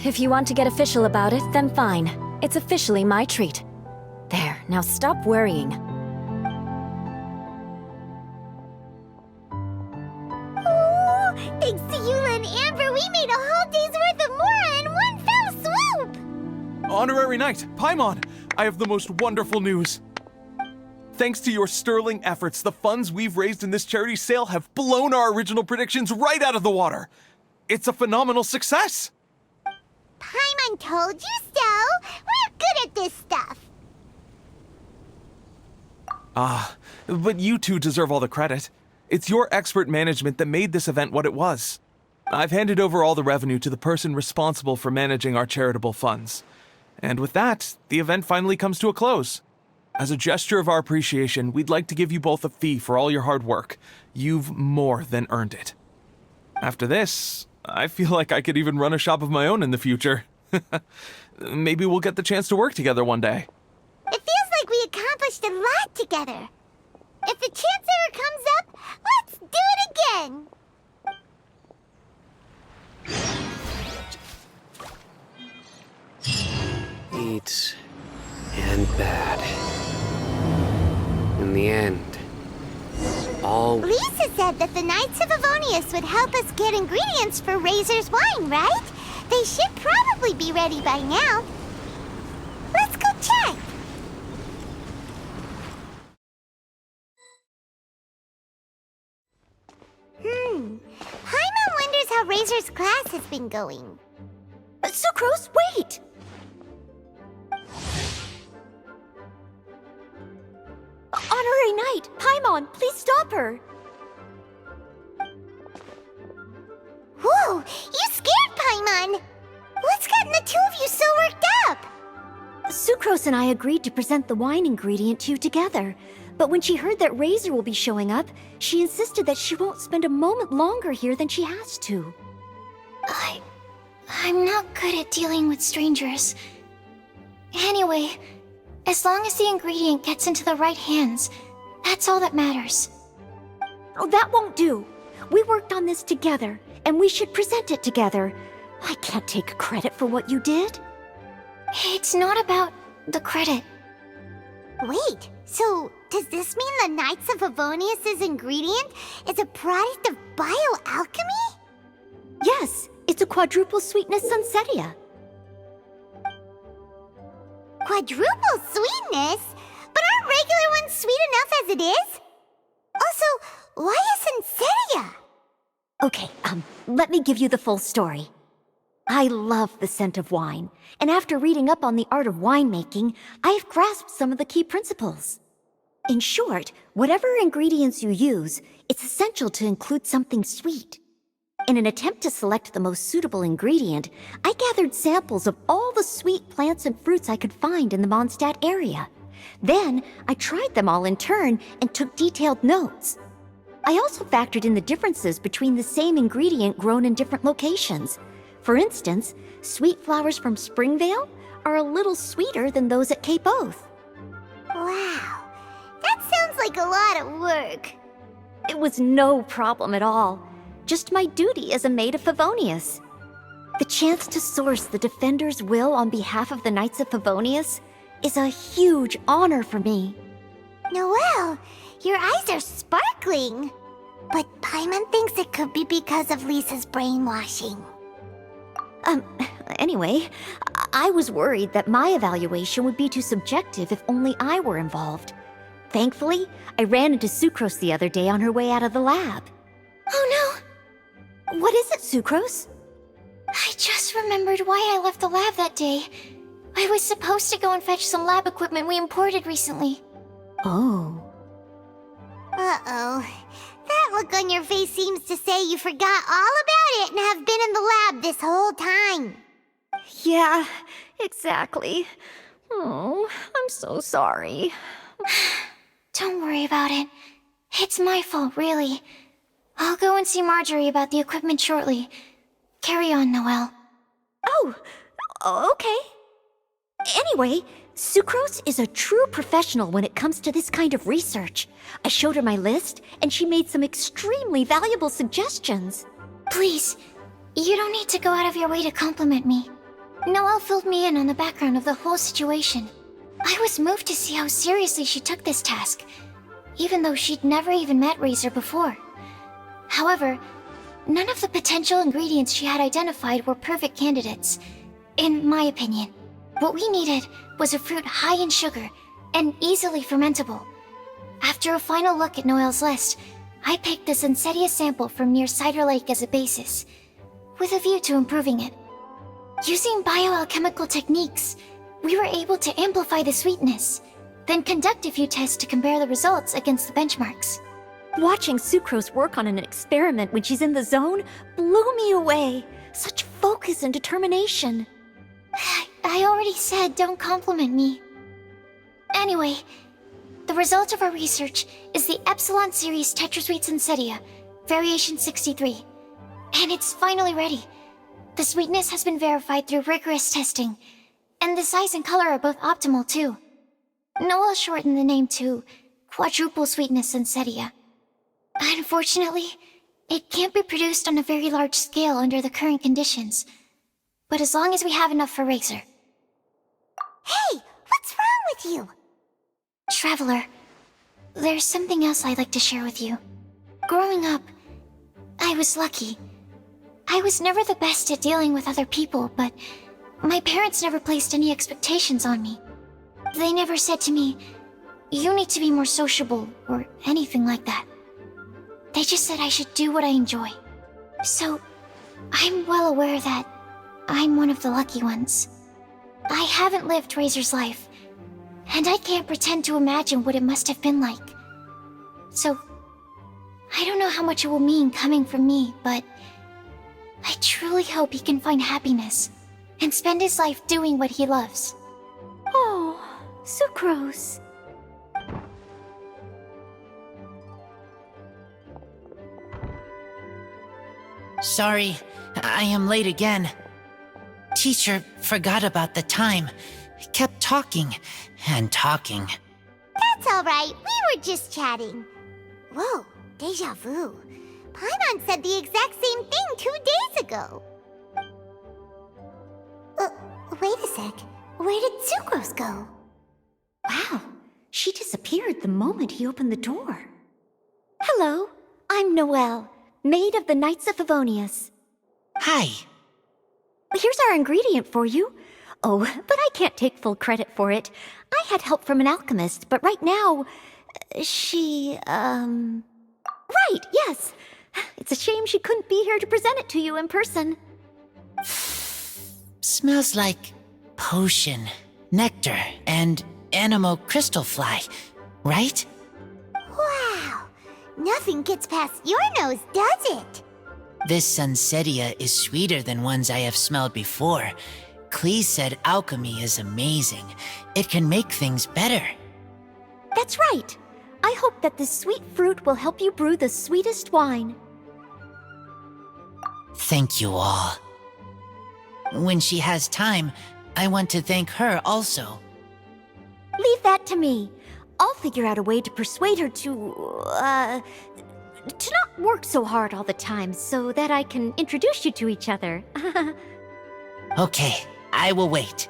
If you want to get official about it, then fine. It's officially my treat. There, now stop worrying. Oh, thanks to Eula and Amber, we made a whole day's worth of Mora in one fell swoop! Honorary Knight, Paimon, I have the most wonderful news. Thanks to your sterling efforts, the funds we've raised in this charity sale have blown our original predictions right out of the water. It's a phenomenal success! Paimon told you so! We're good at this stuff! But you two deserve all the credit. It's your expert management that made this event what it was. I've handed over all the revenue to the person responsible for managing our charitable funds. And with that, the event finally comes to a close. As a gesture of our appreciation, we'd like to give you both a fee for all your hard work. You've more than earned it. After this, I feel like I could even run a shop of my own in the future. Maybe we'll get the chance to work together one day. It feels like we accomplished a lot together. If the chance ever comes up, let's do it again! Neat and bad. In the end, all... Lisa said that the Knights of Favonius would help us get ingredients for Razor's wine, right? They should probably be ready by now. Let's go check! Paimon wonders how Razor's class has been going. Sucrose, wait! Honorary Knight, Paimon, please stop her! Whoa, you scared Paimon! What's gotten the two of you so worked up? Sucrose and I agreed to present the wine ingredient to you together. But when she heard that Razor will be showing up, she insisted that she won't spend a moment longer here than she has to. I'm not good at dealing with strangers. Anyway, as long as the ingredient gets into the right hands, that's all that matters. Oh, that won't do. We worked on this together, and we should present it together. I can't take credit for what you did. It's not about the credit. Wait, so does this mean the Knights of Favonius' ingredient is a product of bioalchemy? Yes, it's a quadruple sweetness sunsetia. Quadruple sweetness? But aren't regular ones sweet enough as it is? Also, why a sunsetia? Okay, let me give you the full story. I love the scent of wine, and after reading up on the art of winemaking, I have grasped some of the key principles. In short, whatever ingredients you use, it's essential to include something sweet. In an attempt to select the most suitable ingredient, I gathered samples of all the sweet plants and fruits I could find in the Mondstadt area. Then, I tried them all in turn and took detailed notes. I also factored in the differences between the same ingredient grown in different locations. For instance, sweet flowers from Springvale are a little sweeter than those at Cape Oath. Wow, that sounds like a lot of work. It was no problem at all. Just my duty as a maid of Favonius. The chance to source the Defender's will on behalf of the Knights of Favonius is a huge honor for me. Noelle, your eyes are sparkling. But Paimon thinks it could be because of Lisa's brainwashing. Anyway, I was worried that my evaluation would be too subjective if only I were involved. Thankfully, I ran into Sucrose the other day on her way out of the lab. Oh no! What is it, Sucrose? I just remembered why I left the lab that day. I was supposed to go and fetch some lab equipment we imported recently. Oh. Uh-oh. That look on your face seems to say you forgot all about it and have been in the lab this whole time. Yeah, exactly. Oh, I'm so sorry. Don't worry about it. It's my fault, really. I'll go and see Marjorie about the equipment shortly. Carry on, Noelle. Oh, okay. Anyway, Sucrose is a true professional when it comes to this kind of research. I showed her my list, and she made some extremely valuable suggestions. Please, you don't need to go out of your way to compliment me. Noelle filled me in on the background of the whole situation. I was moved to see how seriously she took this task, even though she'd never even met Razor before. However, none of the potential ingredients she had identified were perfect candidates, in my opinion. What we needed was a fruit high in sugar and easily fermentable. After a final look at Noelle's list, I picked the Sunsetia sample from near Cider Lake as a basis, with a view to improving it. Using bioalchemical techniques, we were able to amplify the sweetness, then conduct a few tests to compare the results against the benchmarks. Watching Sucrose work on an experiment when she's in the zone blew me away. Such focus and determination. I already said don't compliment me. Anyway, the result of our research is the Epsilon Series Tetrasweet Sunsetia, Variation 63. And it's finally ready. The sweetness has been verified through rigorous testing, and the size and color are both optimal too. Noelle shortened the name to Quadruple Sweetness Sunsetia. Unfortunately, it can't be produced on a very large scale under the current conditions, but as long as we have enough for Razor. Hey, what's wrong with you? Traveler, there's something else I'd like to share with you. Growing up, I was lucky. I was never the best at dealing with other people, but my parents never placed any expectations on me. They never said to me, "You need to be more sociable," or anything like that. They just said I should do what I enjoy. So, I'm well aware that I'm one of the lucky ones. I haven't lived Razor's life, and I can't pretend to imagine what it must have been like. So, I don't know how much it will mean coming from me, but I truly hope he can find happiness and spend his life doing what he loves. Oh, Sucrose. Sorry, I am late again. Teacher forgot about the time. Kept talking and talking. That's alright, we were just chatting. Whoa, deja vu. Paimon said the exact same thing 2 days ago. Wait a sec. Where did Sucrose go? Wow, she disappeared the moment he opened the door. Hello, I'm Noelle, maid of the Knights of Favonius. Hi. Here's our ingredient for you. Oh, but I can't take full credit for it. I had help from an alchemist, but right now, she, Right, yes. It's a shame she couldn't be here to present it to you in person. Smells like potion, nectar, and anemo crystal fly, right? Wow, nothing gets past your nose, does it? This Sunsetia is sweeter than ones I have smelled before. Clee said alchemy is amazing. It can make things better. That's right. I hope that this sweet fruit will help you brew the sweetest wine. Thank you all. When she has time, I want to thank her also. Leave that to me. I'll figure out a way to persuade her to not work so hard all the time so that I can introduce you to each other. Okay, I will wait.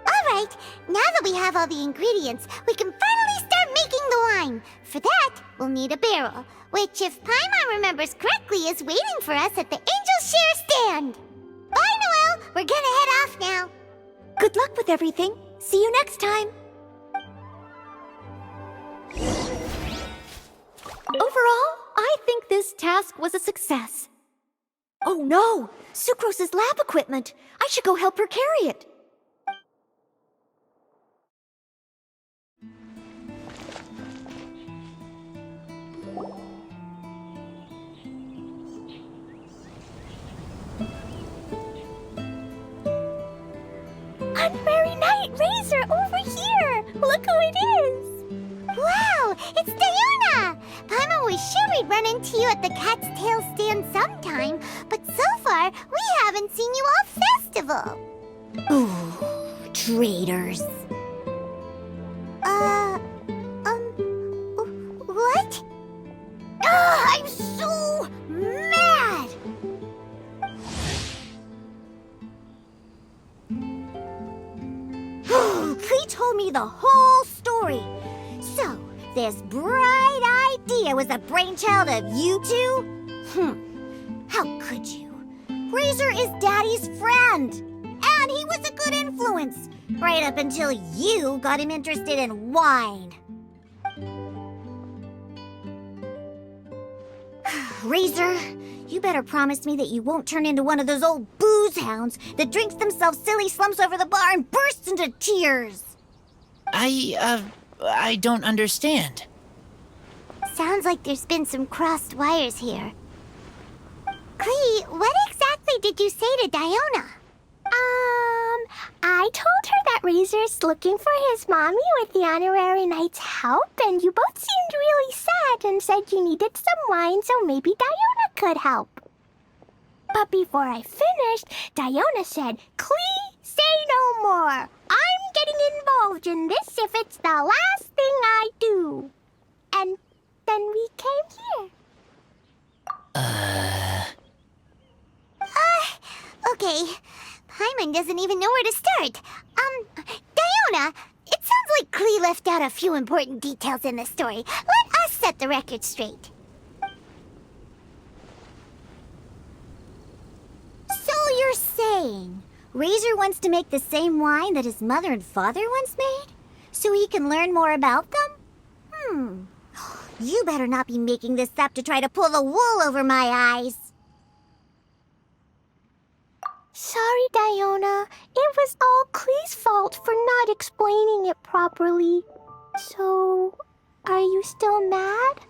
Alright, now that we have all the ingredients, we can finally start making the wine. For that, we'll need a barrel, which, if Paimon remembers correctly, is waiting for us at the Angel Share stand. Bye, Noelle! We're gonna head off now. Good luck with everything. See you next time. task was a success. Oh no! Sucrose's lab equipment! I should go help her carry it. Honorary Knight Razor over here! Look who it is! Wow, it's Diona! Paimon was sure we'd run into you at the Cat's Tail stand sometime, but so far, we haven't seen you all festival. Ooh, traitors. What? I'm so mad! He told me the whole story. So, this bright idea was the brainchild of you two? How could you? Razor is Daddy's friend, and he was a good influence, right up until you got him interested in wine. Razor, you better promise me that you won't turn into one of those old booze hounds that drinks themselves silly, slumps over the bar, and bursts into tears. I don't understand. Sounds like there's been some crossed wires here. Klee, what exactly did you say to Diona? I told her that Razor's looking for his mommy with the Honorary Knight's help, and you both seemed really sad and said you needed some wine, so maybe Diona could help. But before I finished, Diona said, "Klee, say no more. I'm getting involved in this if it's the last thing I do." And then we came here. Okay. Paimon doesn't even know where to start. Diona, it sounds like Klee left out a few important details in the story. Let us set the record straight. So you're saying Razor wants to make the same wine that his mother and father once made? So he can learn more about them? You better not be making this up to try to pull the wool over my eyes. Sorry, Diona. It was all Klee's fault for not explaining it properly. So, are you still mad?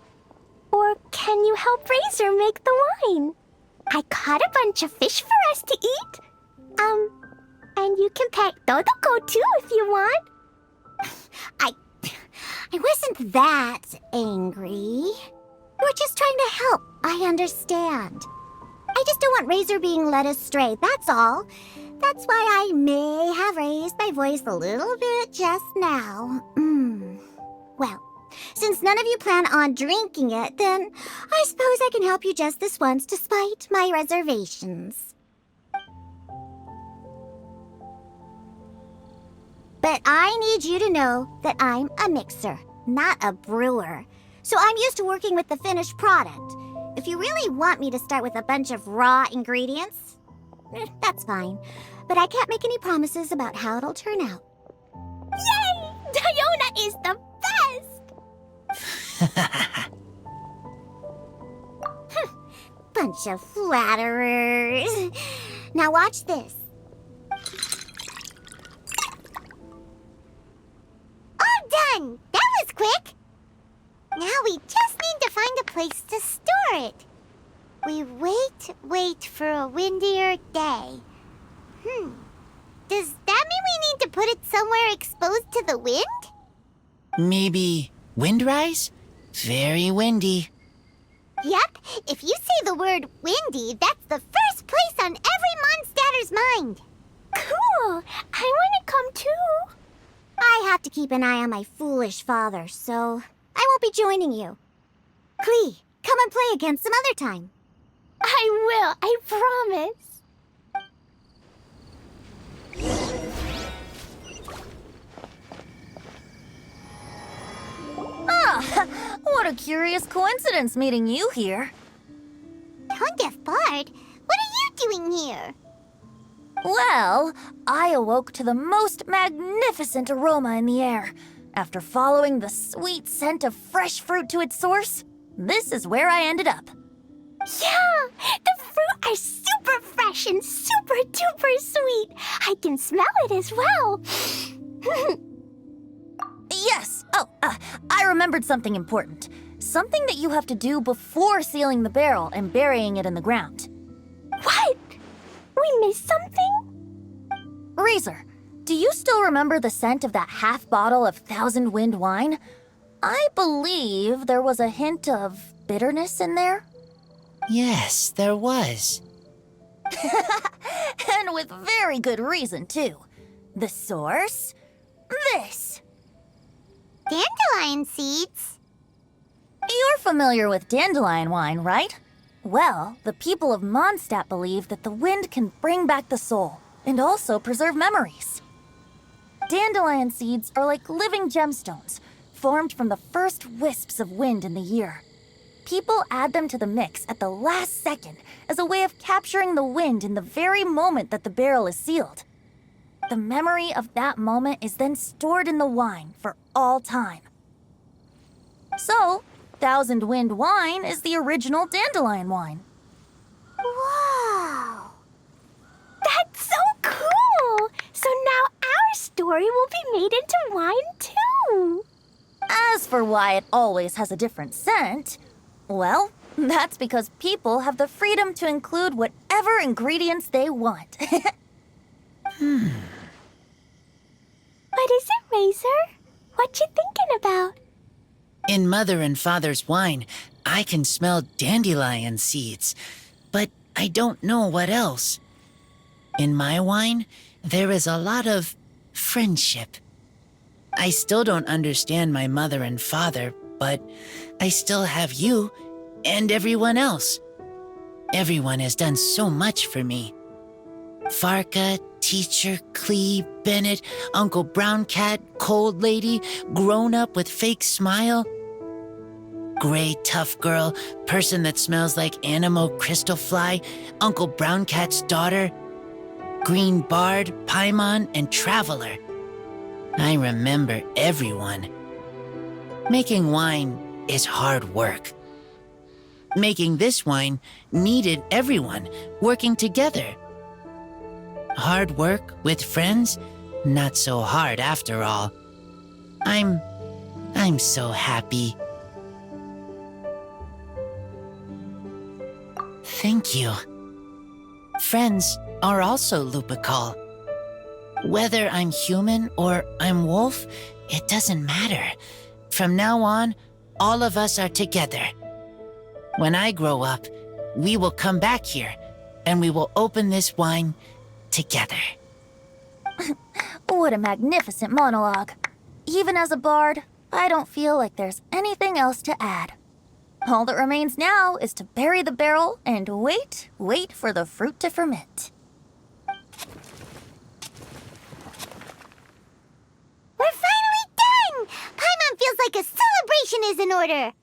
Or can you help Razor make the wine? I caught a bunch of fish for us to eat. And you can pet Dodoko too if you want. I wasn't that angry. We're just trying to help. I understand. I just don't want Razor being led astray, that's all. That's why I may have raised my voice a little bit just now. Well, since none of you plan on drinking it, then I suppose I can help you just this once despite my reservations. But I need you to know that I'm a mixer, not a brewer. So I'm used to working with the finished product. If you really want me to start with a bunch of raw ingredients, that's fine. But I can't make any promises about how it'll turn out. Yay! Diona is the best! Bunch of flatterers. Now watch this. All done! That was quick! Now we just need to find a place to store it. We wait for a windier day. Does that mean we need to put it somewhere exposed to the wind? Maybe windrise? Very windy. Yep, if you say the word windy, that's the first place on every Mondstatter's mind. Cool! I want to come too. I have to keep an eye on my foolish father, so I won't be joining you. Klee, come and play again some other time. I will, I promise. What a curious coincidence meeting you here. Tone-deaf bard, what are you doing here? Well, I awoke to the most magnificent aroma in the air. After following the sweet scent of fresh fruit to its source, this is where I ended up. Yeah, the fruit are super fresh and super duper sweet. I can smell it as well. Yes. Oh, I remembered something important. Something that you have to do before sealing the barrel and burying it in the ground. What? We missed something? Razor, do you still remember the scent of that half bottle of Thousand Wind wine? I believe there was a hint of bitterness in there. Yes, there was. And with very good reason, too. The source? This. Dandelion seeds? You're familiar with dandelion wine, right? Well, the people of Mondstadt believe that the wind can bring back the soul and also preserve memories. Dandelion seeds are like living gemstones, formed from the first wisps of wind in the year. People add them to the mix at the last second as a way of capturing the wind in the very moment that the barrel is sealed. The memory of that moment is then stored in the wine for all time. So, Thousand Wind wine is the original dandelion wine. Wow! That's so cool! So now our story will be made into wine too! As for why it always has a different scent, well, that's because people have the freedom to include whatever ingredients they want. What is it, Razor? What you thinking about? In Mother and Father's wine, I can smell dandelion seeds, but I don't know what else. In my wine, there is a lot of friendship. I still don't understand my mother and father, but I still have you and everyone else. Everyone has done so much for me. Varka, Teacher, Clee, Bennett, Uncle Brown Cat, Cold Lady, Grown Up with Fake Smile, Gray Tough Girl, Person that Smells like Animo Crystal Fly, Uncle Brown Cat's Daughter, Green Bard, Paimon, and Traveler. I remember everyone. Making wine is hard work. Making this wine needed everyone working together. Hard work with friends? Not so hard after all. I'm so happy. Thank you. Friends are also Lupical. Whether I'm human or I'm wolf, it doesn't matter. From now on, all of us are together. When I grow up, we will come back here, and we will open this wine together. What a magnificent monologue. Even as a bard, I don't feel like there's anything else to add. All that remains now is to bury the barrel and wait for the fruit to ferment. We're finally done! Paimon feels like a celebration is in order.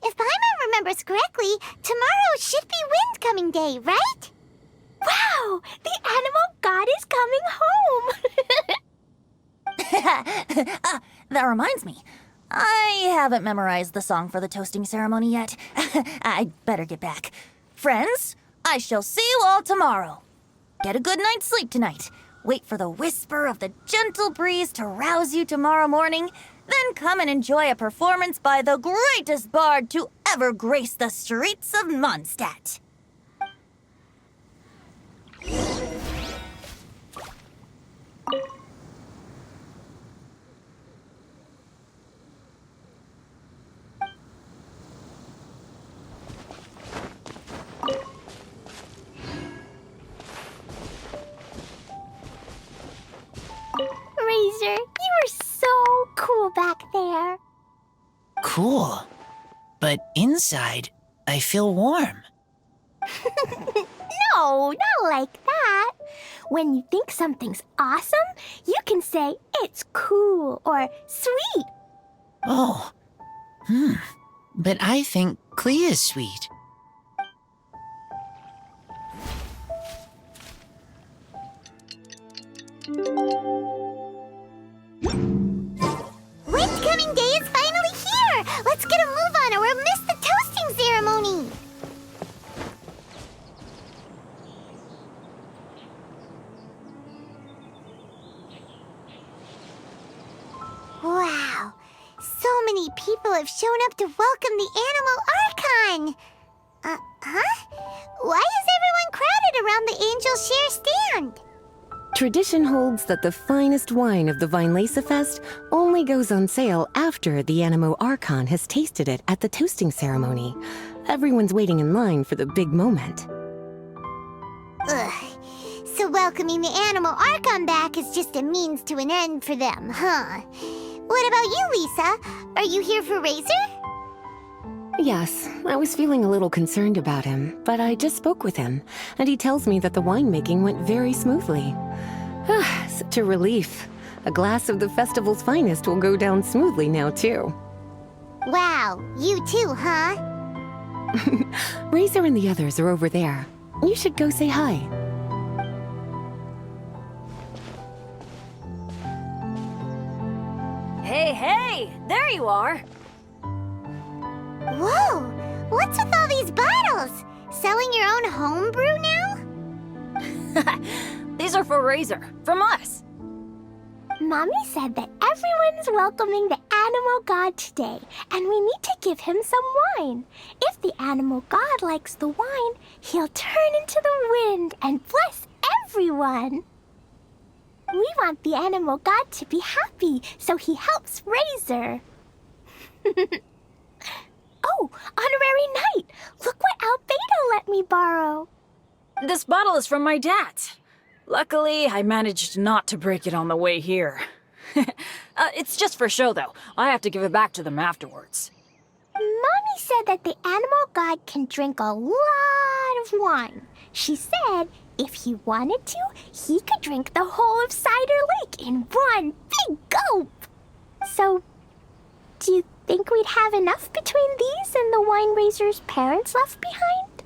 If Paimon remembers correctly, tomorrow should be Wind Coming Day, right? Wow! The animal god is coming home! That reminds me. I haven't memorized the song for the toasting ceremony yet. I'd better get back. Friends, I shall see you all tomorrow. Get a good night's sleep tonight. Wait for the whisper of the gentle breeze to rouse you tomorrow morning. Then come and enjoy a performance by the greatest bard to ever grace the streets of Mondstadt. Razor, you are so cool back there. Cool. But inside, I feel warm. No, not like that. When you think something's awesome, you can say it's cool or sweet. Oh. But I think Clee is sweet. Wind Coming Day is finally here! Let's get a move on or we'll miss the toasting ceremony! So many people have shown up to welcome the Animal Archon! Why is everyone crowded around the Angel Share stand? Tradition holds that the finest wine of the Vinelesa Fest only goes on sale after the Animo Archon has tasted it at the toasting ceremony. Everyone's waiting in line for the big moment. Ugh. So welcoming the Animal Archon back is just a means to an end for them, huh? What about you, Lisa? Are you here for Razor? Yes, I was feeling a little concerned about him, but I just spoke with him, and he tells me that the winemaking went very smoothly. Such a relief. A glass of the festival's finest will go down smoothly now, too. Wow, you too, huh? Razor and the others are over there. You should go say hi. Hey, there you are. Whoa, what's with all these bottles? Selling your own homebrew now? These are for Razor, from us. Mommy said that everyone's welcoming the Animal God today, and we need to give him some wine. If the Animal God likes the wine, he'll turn into the wind and bless everyone. We want the Animal God to be happy, so he helps Razor. Oh, Honorary Knight! Look what Albedo let me borrow. This bottle is from my dad. Luckily, I managed not to break it on the way here. It's just for show, though. I have to give it back to them afterwards. Mommy said that the Animal God can drink a lot of wine. She said if he wanted to, he could drink the whole of Cider Lake in one big gulp. So, do you think we'd have enough between these and the wine raiser's parents left behind?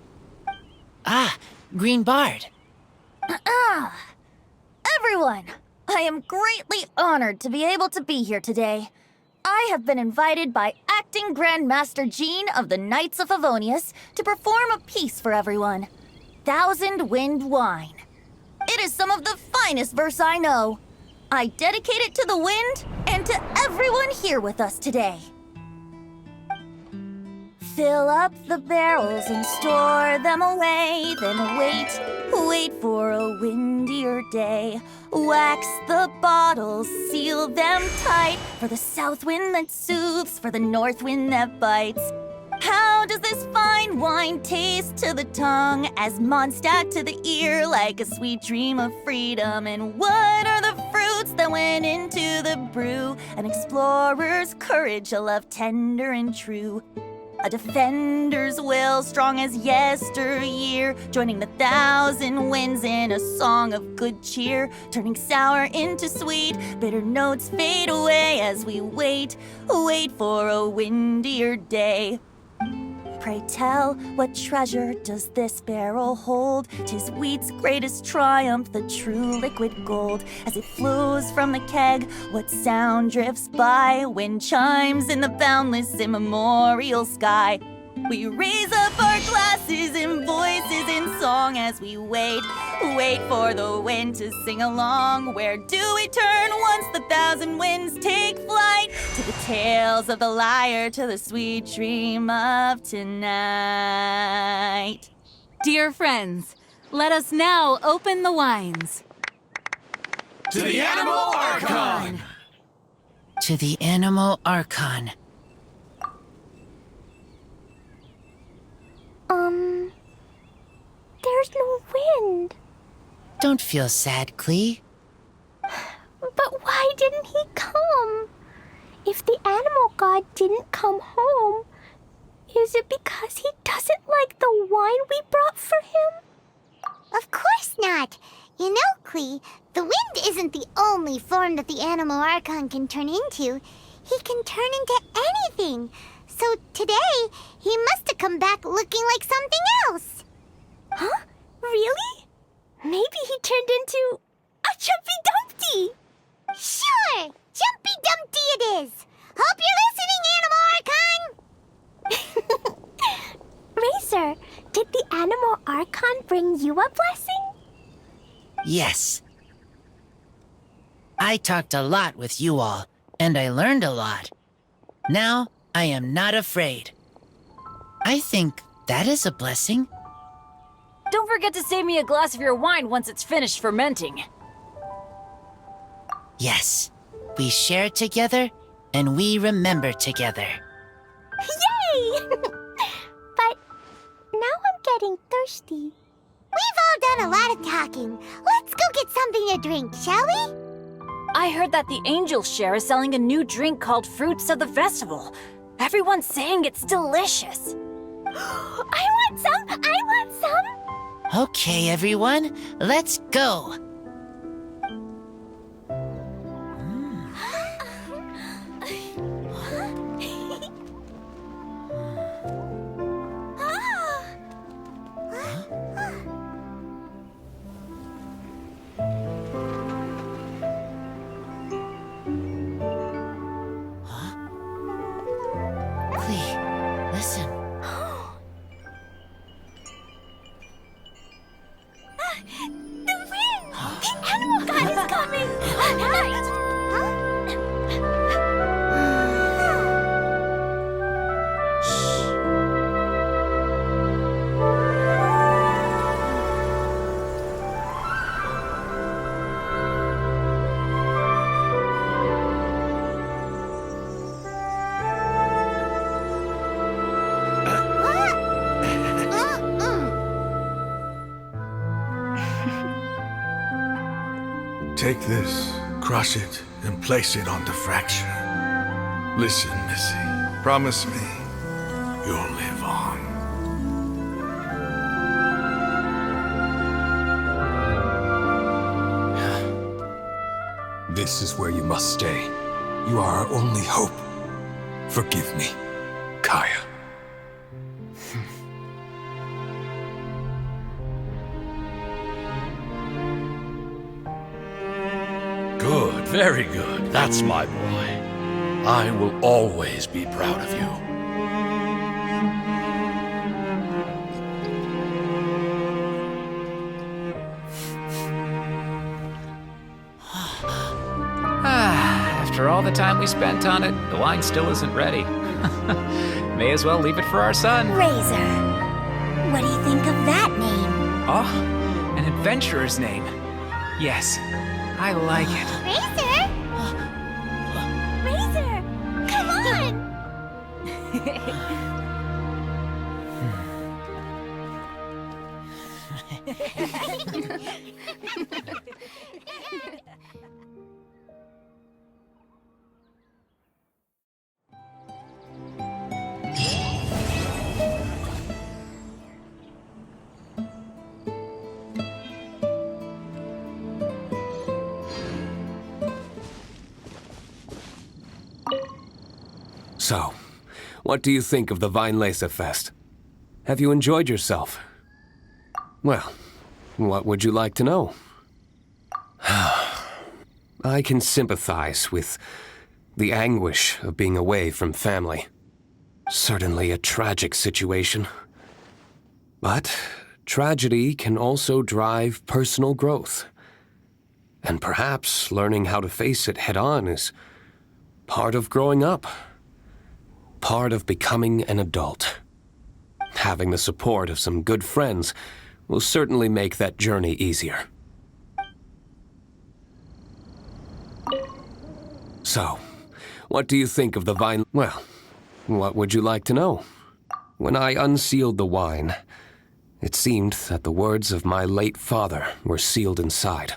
Ah, Green Bard. Everyone, I am greatly honored to be able to be here today. I have been invited by Acting Grand Master Jean of the Knights of Favonius to perform a piece for everyone. Thousand Wind Wine. It is some of the finest verse I know. I dedicate it to the wind and to everyone here with us today. Fill up the barrels and store them away, then wait for a windier day. Wax the bottles, seal them tight, for the south wind that soothes, for the north wind that bites. How does this fine wine taste to the tongue, as Mondstadt to the ear, like a sweet dream of freedom? And what are the fruits that went into the brew? An explorer's courage, a love tender and true. A defender's will, strong as yesteryear, joining the thousand winds in a song of good cheer, turning sour into sweet, bitter notes fade away as we wait for a windier day. Pray tell, what treasure does this barrel hold? 'Tis wheat's greatest triumph, the true liquid gold. As it flows from the keg, what sound drifts by? Wind chimes in the boundless immemorial sky. We raise up our glasses and voices in song as we wait for the wind to sing along. Where do we turn once the thousand winds take flight? To the tales of the lyre, to the sweet dream of tonight. Dear friends, let us now open the wines. To the Animal Archon! To the Animal Archon. There's no wind. Don't feel sad, Clee. But why didn't he come? If the Animal God didn't come home, is it because he doesn't like the wine we brought for him? Of course not. You know, Clee, the wind isn't the only form that the Animal Archon can turn into. He can turn into anything. So today, he must have come back looking like something else. Huh? Really? Maybe he turned into a Jumpy Dumpty. Sure! Jumpy Dumpty it is! Hope you're listening, Animal Archon! Razor, did the Animal Archon bring you a blessing? Yes. I talked a lot with you all, and I learned a lot. Now I am not afraid. I think that is a blessing. Don't forget to save me a glass of your wine once it's finished fermenting. Yes, we share together and we remember together. Yay! But now I'm getting thirsty. We've all done a lot of talking. Let's go get something to drink, shall we? I heard that the Angel Share is selling a new drink called Fruits of the Festival. Everyone's saying it's delicious. I want some! I want some! Okay, everyone, let's go. Listen. The wind! The animal god is coming! Right! Take this, crush it, and place it on the fracture. Listen, Missy, promise me you'll live on. This is where you must stay. You are our only hope. Forgive me, Kaya. Good, very good. That's my boy. I will always be proud of you. After all the time we spent on it, the wine still isn't ready. May as well leave it for our son. Razor. What do you think of that name? Oh, an adventurer's name. Yes, I like it. Razor? Razor! Come on! So, what do you think of the Weinlese Fest? Have you enjoyed yourself? Well, what would you like to know? I can sympathize with the anguish of being away from family. Certainly a tragic situation. But tragedy can also drive personal growth. And perhaps learning how to face it head-on is part of growing up. Part of becoming an adult. Having the support of some good friends will certainly make that journey easier. So, what do you think of the wine? Well, what would you like to know? When I unsealed the wine, it seemed that the words of my late father were sealed inside.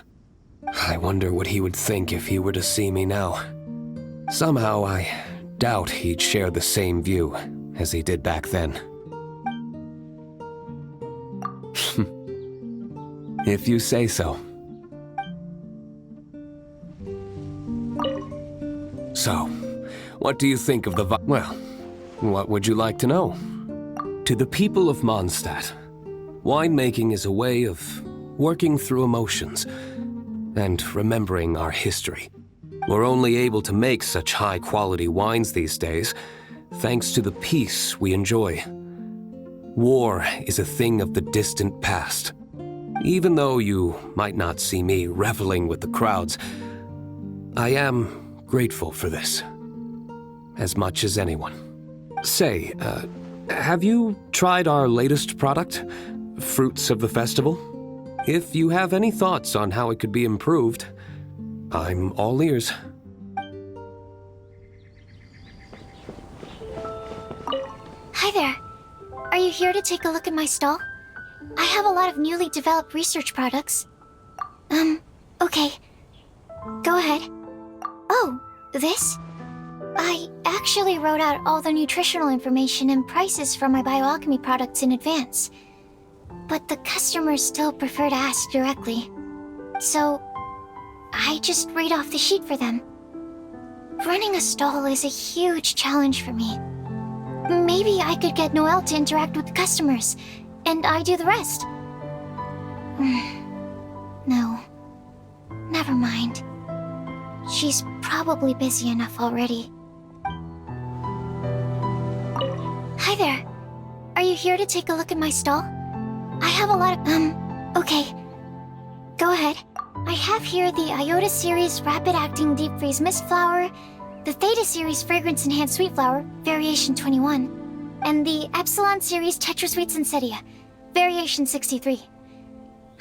I wonder what he would think if he were to see me now. Somehow I doubt he'd share the same view as he did back then. If you say so. So, what do you think of the well, what would you like to know? To the people of Mondstadt, winemaking is a way of working through emotions and remembering our history. We're only able to make such high-quality wines these days thanks to the peace we enjoy. War is a thing of the distant past. Even though you might not see me reveling with the crowds, I am grateful for this. as much as anyone. Say, have you tried our latest product, Fruits of the Festival? If you have any thoughts on how it could be improved, I'm all ears. Hi there. Are you here to take a look at my stall? I have a lot of newly developed research products. Okay. Go ahead. Oh, this? I actually wrote out all the nutritional information and prices for my bioalchemy products in advance. But the customers still prefer to ask directly. So, I just read off the sheet for them. Running a stall is a huge challenge for me. Maybe I could get Noelle to interact with the customers, and I do the rest. No. Never mind. She's probably busy enough already. Hi there. Are you here to take a look at my stall? I have a lot of, okay. Go ahead. I have here the Iota Series Rapid Acting Deep Freeze Mist Flower, the Theta Series Fragrance Enhanced Sweet Flower, Variation 21, and the Epsilon Series Tetra Sweet Sensetia, Variation 63.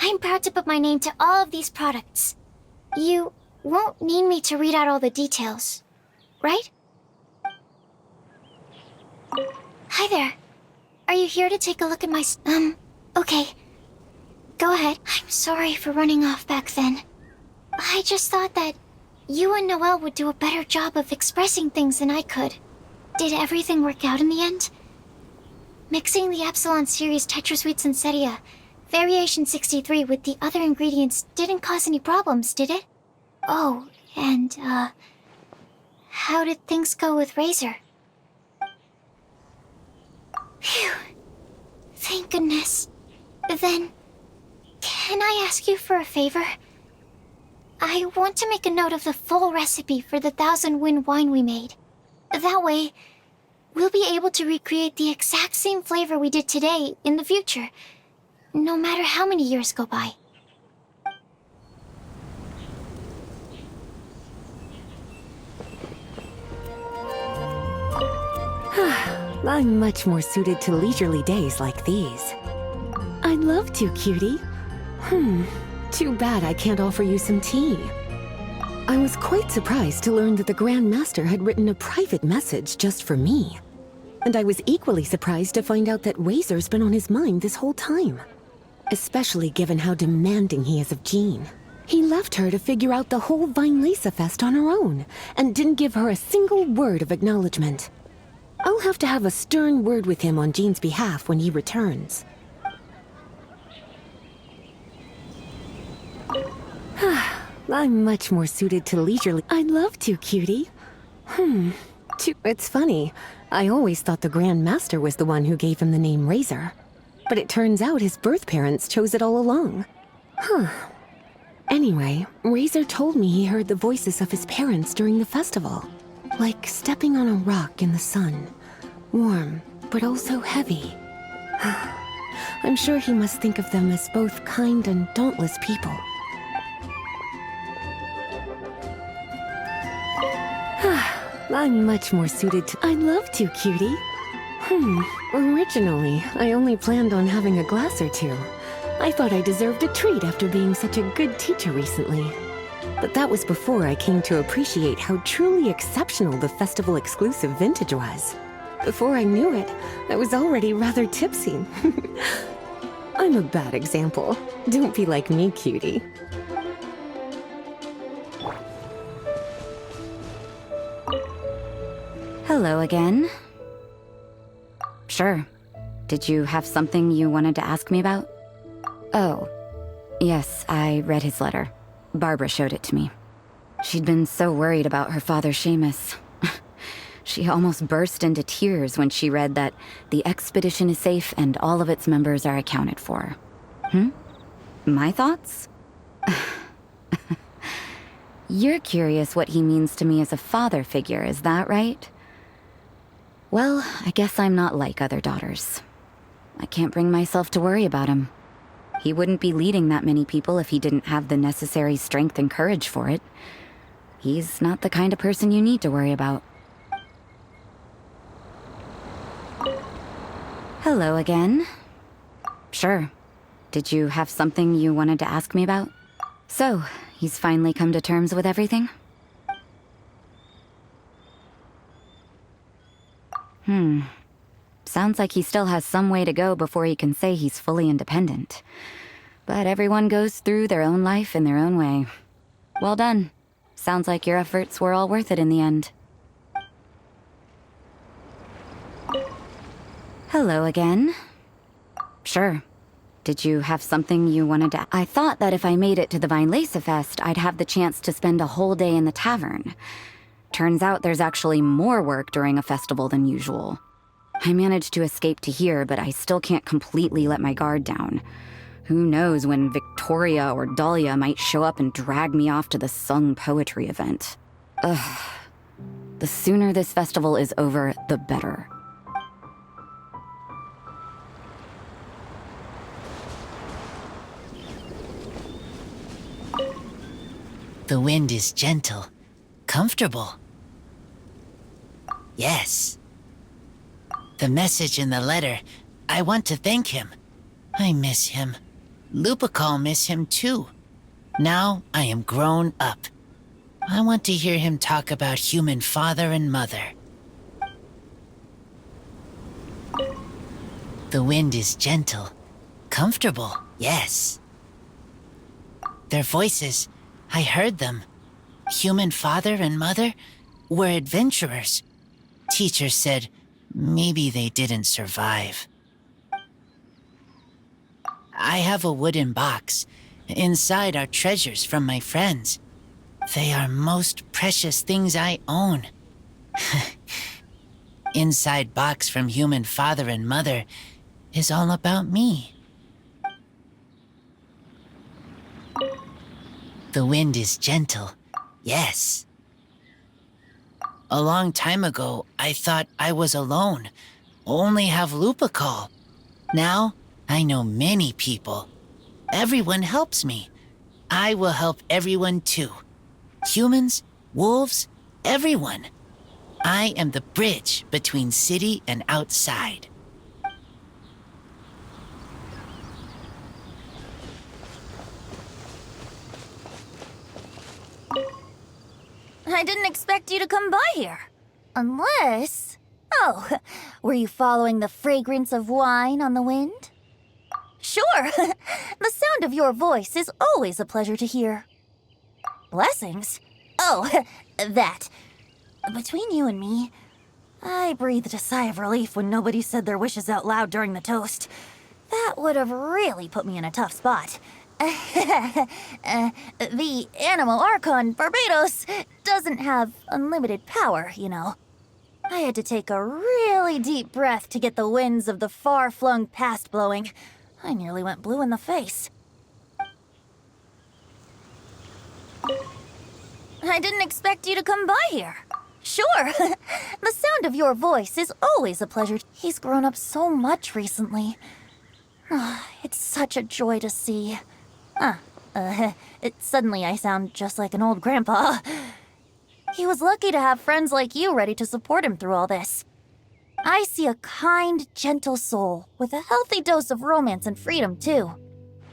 I'm proud to put my name to all of these products. You won't need me to read out all the details, right? Hi there. Are you here to take a look at my okay. Go ahead. I'm sorry for running off back then. I just thought that you and Noelle would do a better job of expressing things than I could. Did everything work out in the end? Mixing the Epsilon Series Tetra Sweet Sensetia, Variation 63 with the other ingredients didn't cause any problems, did it? Oh, and, how did things go with Razor? Phew. Thank goodness. Then, can I ask you for a favor? I want to make a note of the full recipe for the 1000 Wind wine we made. That way, we'll be able to recreate the exact same flavor we did today in the future, no matter how many years go by. I'm much more suited to leisurely days like these. I'd love to, cutie. Too bad I can't offer you some tea. I was quite surprised to learn that the Grand Master had written a private message just for me. And I was equally surprised to find out that Razor's been on his mind this whole time. Especially given how demanding he is of Jean. He left her to figure out the whole Vinelesa Fest on her own, and didn't give her a single word of acknowledgement. I'll have to have a stern word with him on Jean's behalf when he returns. I'm much more suited to leisurely. I'd love to, cutie. It's funny. I always thought the Grand Master was the one who gave him the name Razor. But it turns out his birth parents chose it all along. Anyway, Razor told me he heard the voices of his parents during the festival. Like stepping on a rock in the sun. Warm, but also heavy. I'm sure he must think of them as both kind and dauntless people. I'm much more suited to— I'd love to, cutie. Originally, I only planned on having a glass or two. I thought I deserved a treat after being such a good teacher recently. But that was before I came to appreciate how truly exceptional the festival exclusive vintage was. Before I knew it, I was already rather tipsy. I'm a bad example. Don't be like me, cutie. Hello again. Sure. Did you have something you wanted to ask me about? Oh, yes, I read his letter. Barbara showed it to me. She'd been so worried about her father, Seamus. She almost burst into tears when she read that the expedition is safe and all of its members are accounted for. My thoughts? You're curious what he means to me as a father figure, is that right? Well, I guess I'm not like other daughters. I can't bring myself to worry about him. He wouldn't be leading that many people if he didn't have the necessary strength and courage for it. He's not the kind of person you need to worry about. Hello again. Sure. Did you have something you wanted to ask me about? So, he's finally come to terms with everything? Sounds like he still has some way to go before he can say he's fully independent. But everyone goes through their own life in their own way. Well done. Sounds like your efforts were all worth it in the end. Hello again. Sure. Did you have something you wanted to... I thought that if I made it to the Vinelesa Fest, I'd have the chance to spend a whole day in the tavern. Turns out there's actually more work during a festival than usual. I managed to escape to here, but I still can't completely let my guard down. Who knows when Victoria or Dahlia might show up and drag me off to the sung poetry event. Ugh. The sooner this festival is over, the better. The wind is gentle, comfortable. Yes. The message in the letter, I want to thank him. I miss him. Lupacol miss him too. Now I am grown up. I want to hear him talk about human father and mother. The wind is gentle, comfortable, yes. Their voices, I heard them. Human father and mother were adventurers. Teacher said maybe they didn't survive. I have a wooden box. Inside are treasures from my friends. They are most precious things I own. Inside box from human father and mother is all about me. The wind is gentle, yes. A long time ago, I thought I was alone, only have Lupacol. Now, I know many people. Everyone helps me. I will help everyone too. Humans, wolves, everyone. I am the bridge between city and outside. I didn't expect you to come by here. Unless... Oh, were you following the fragrance of wine on the wind? Sure. The sound of your voice is always a pleasure to hear. Blessings? Oh, that. Between you and me, I breathed a sigh of relief when nobody said their wishes out loud during the toast. That would have really put me in a tough spot. The Animal Archon Barbados doesn't have unlimited power, you know. I had to take a really deep breath to get the winds of the far-flung past blowing. I nearly went blue in the face. I didn't expect you to come by here. Sure. The sound of your voice is always a pleasure. He's grown up so much recently. It's such a joy to see. Suddenly I sound just like an old grandpa. He was lucky to have friends like you ready to support him through all this. I see a kind, gentle soul with a healthy dose of romance and freedom, too.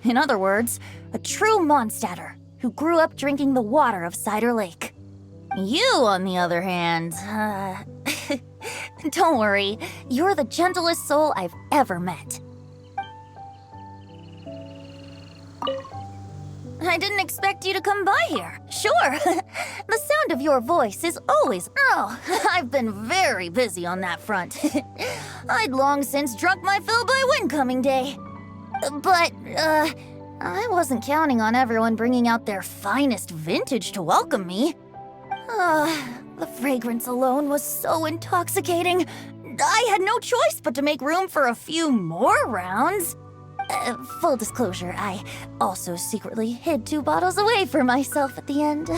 In other words, a true Mondstadter who grew up drinking the water of Cider Lake. You, on the other hand, don't worry, you're the gentlest soul I've ever met. I didn't expect you to come by here. Sure. The sound of your voice is always... Oh, I've been very busy on that front. I'd long since drunk my fill by Windcoming Day. But, I wasn't counting on everyone bringing out their finest vintage to welcome me. The fragrance alone was so intoxicating. I had no choice but to make room for a few more rounds. Full disclosure, I also secretly hid 2 bottles away for myself at the end.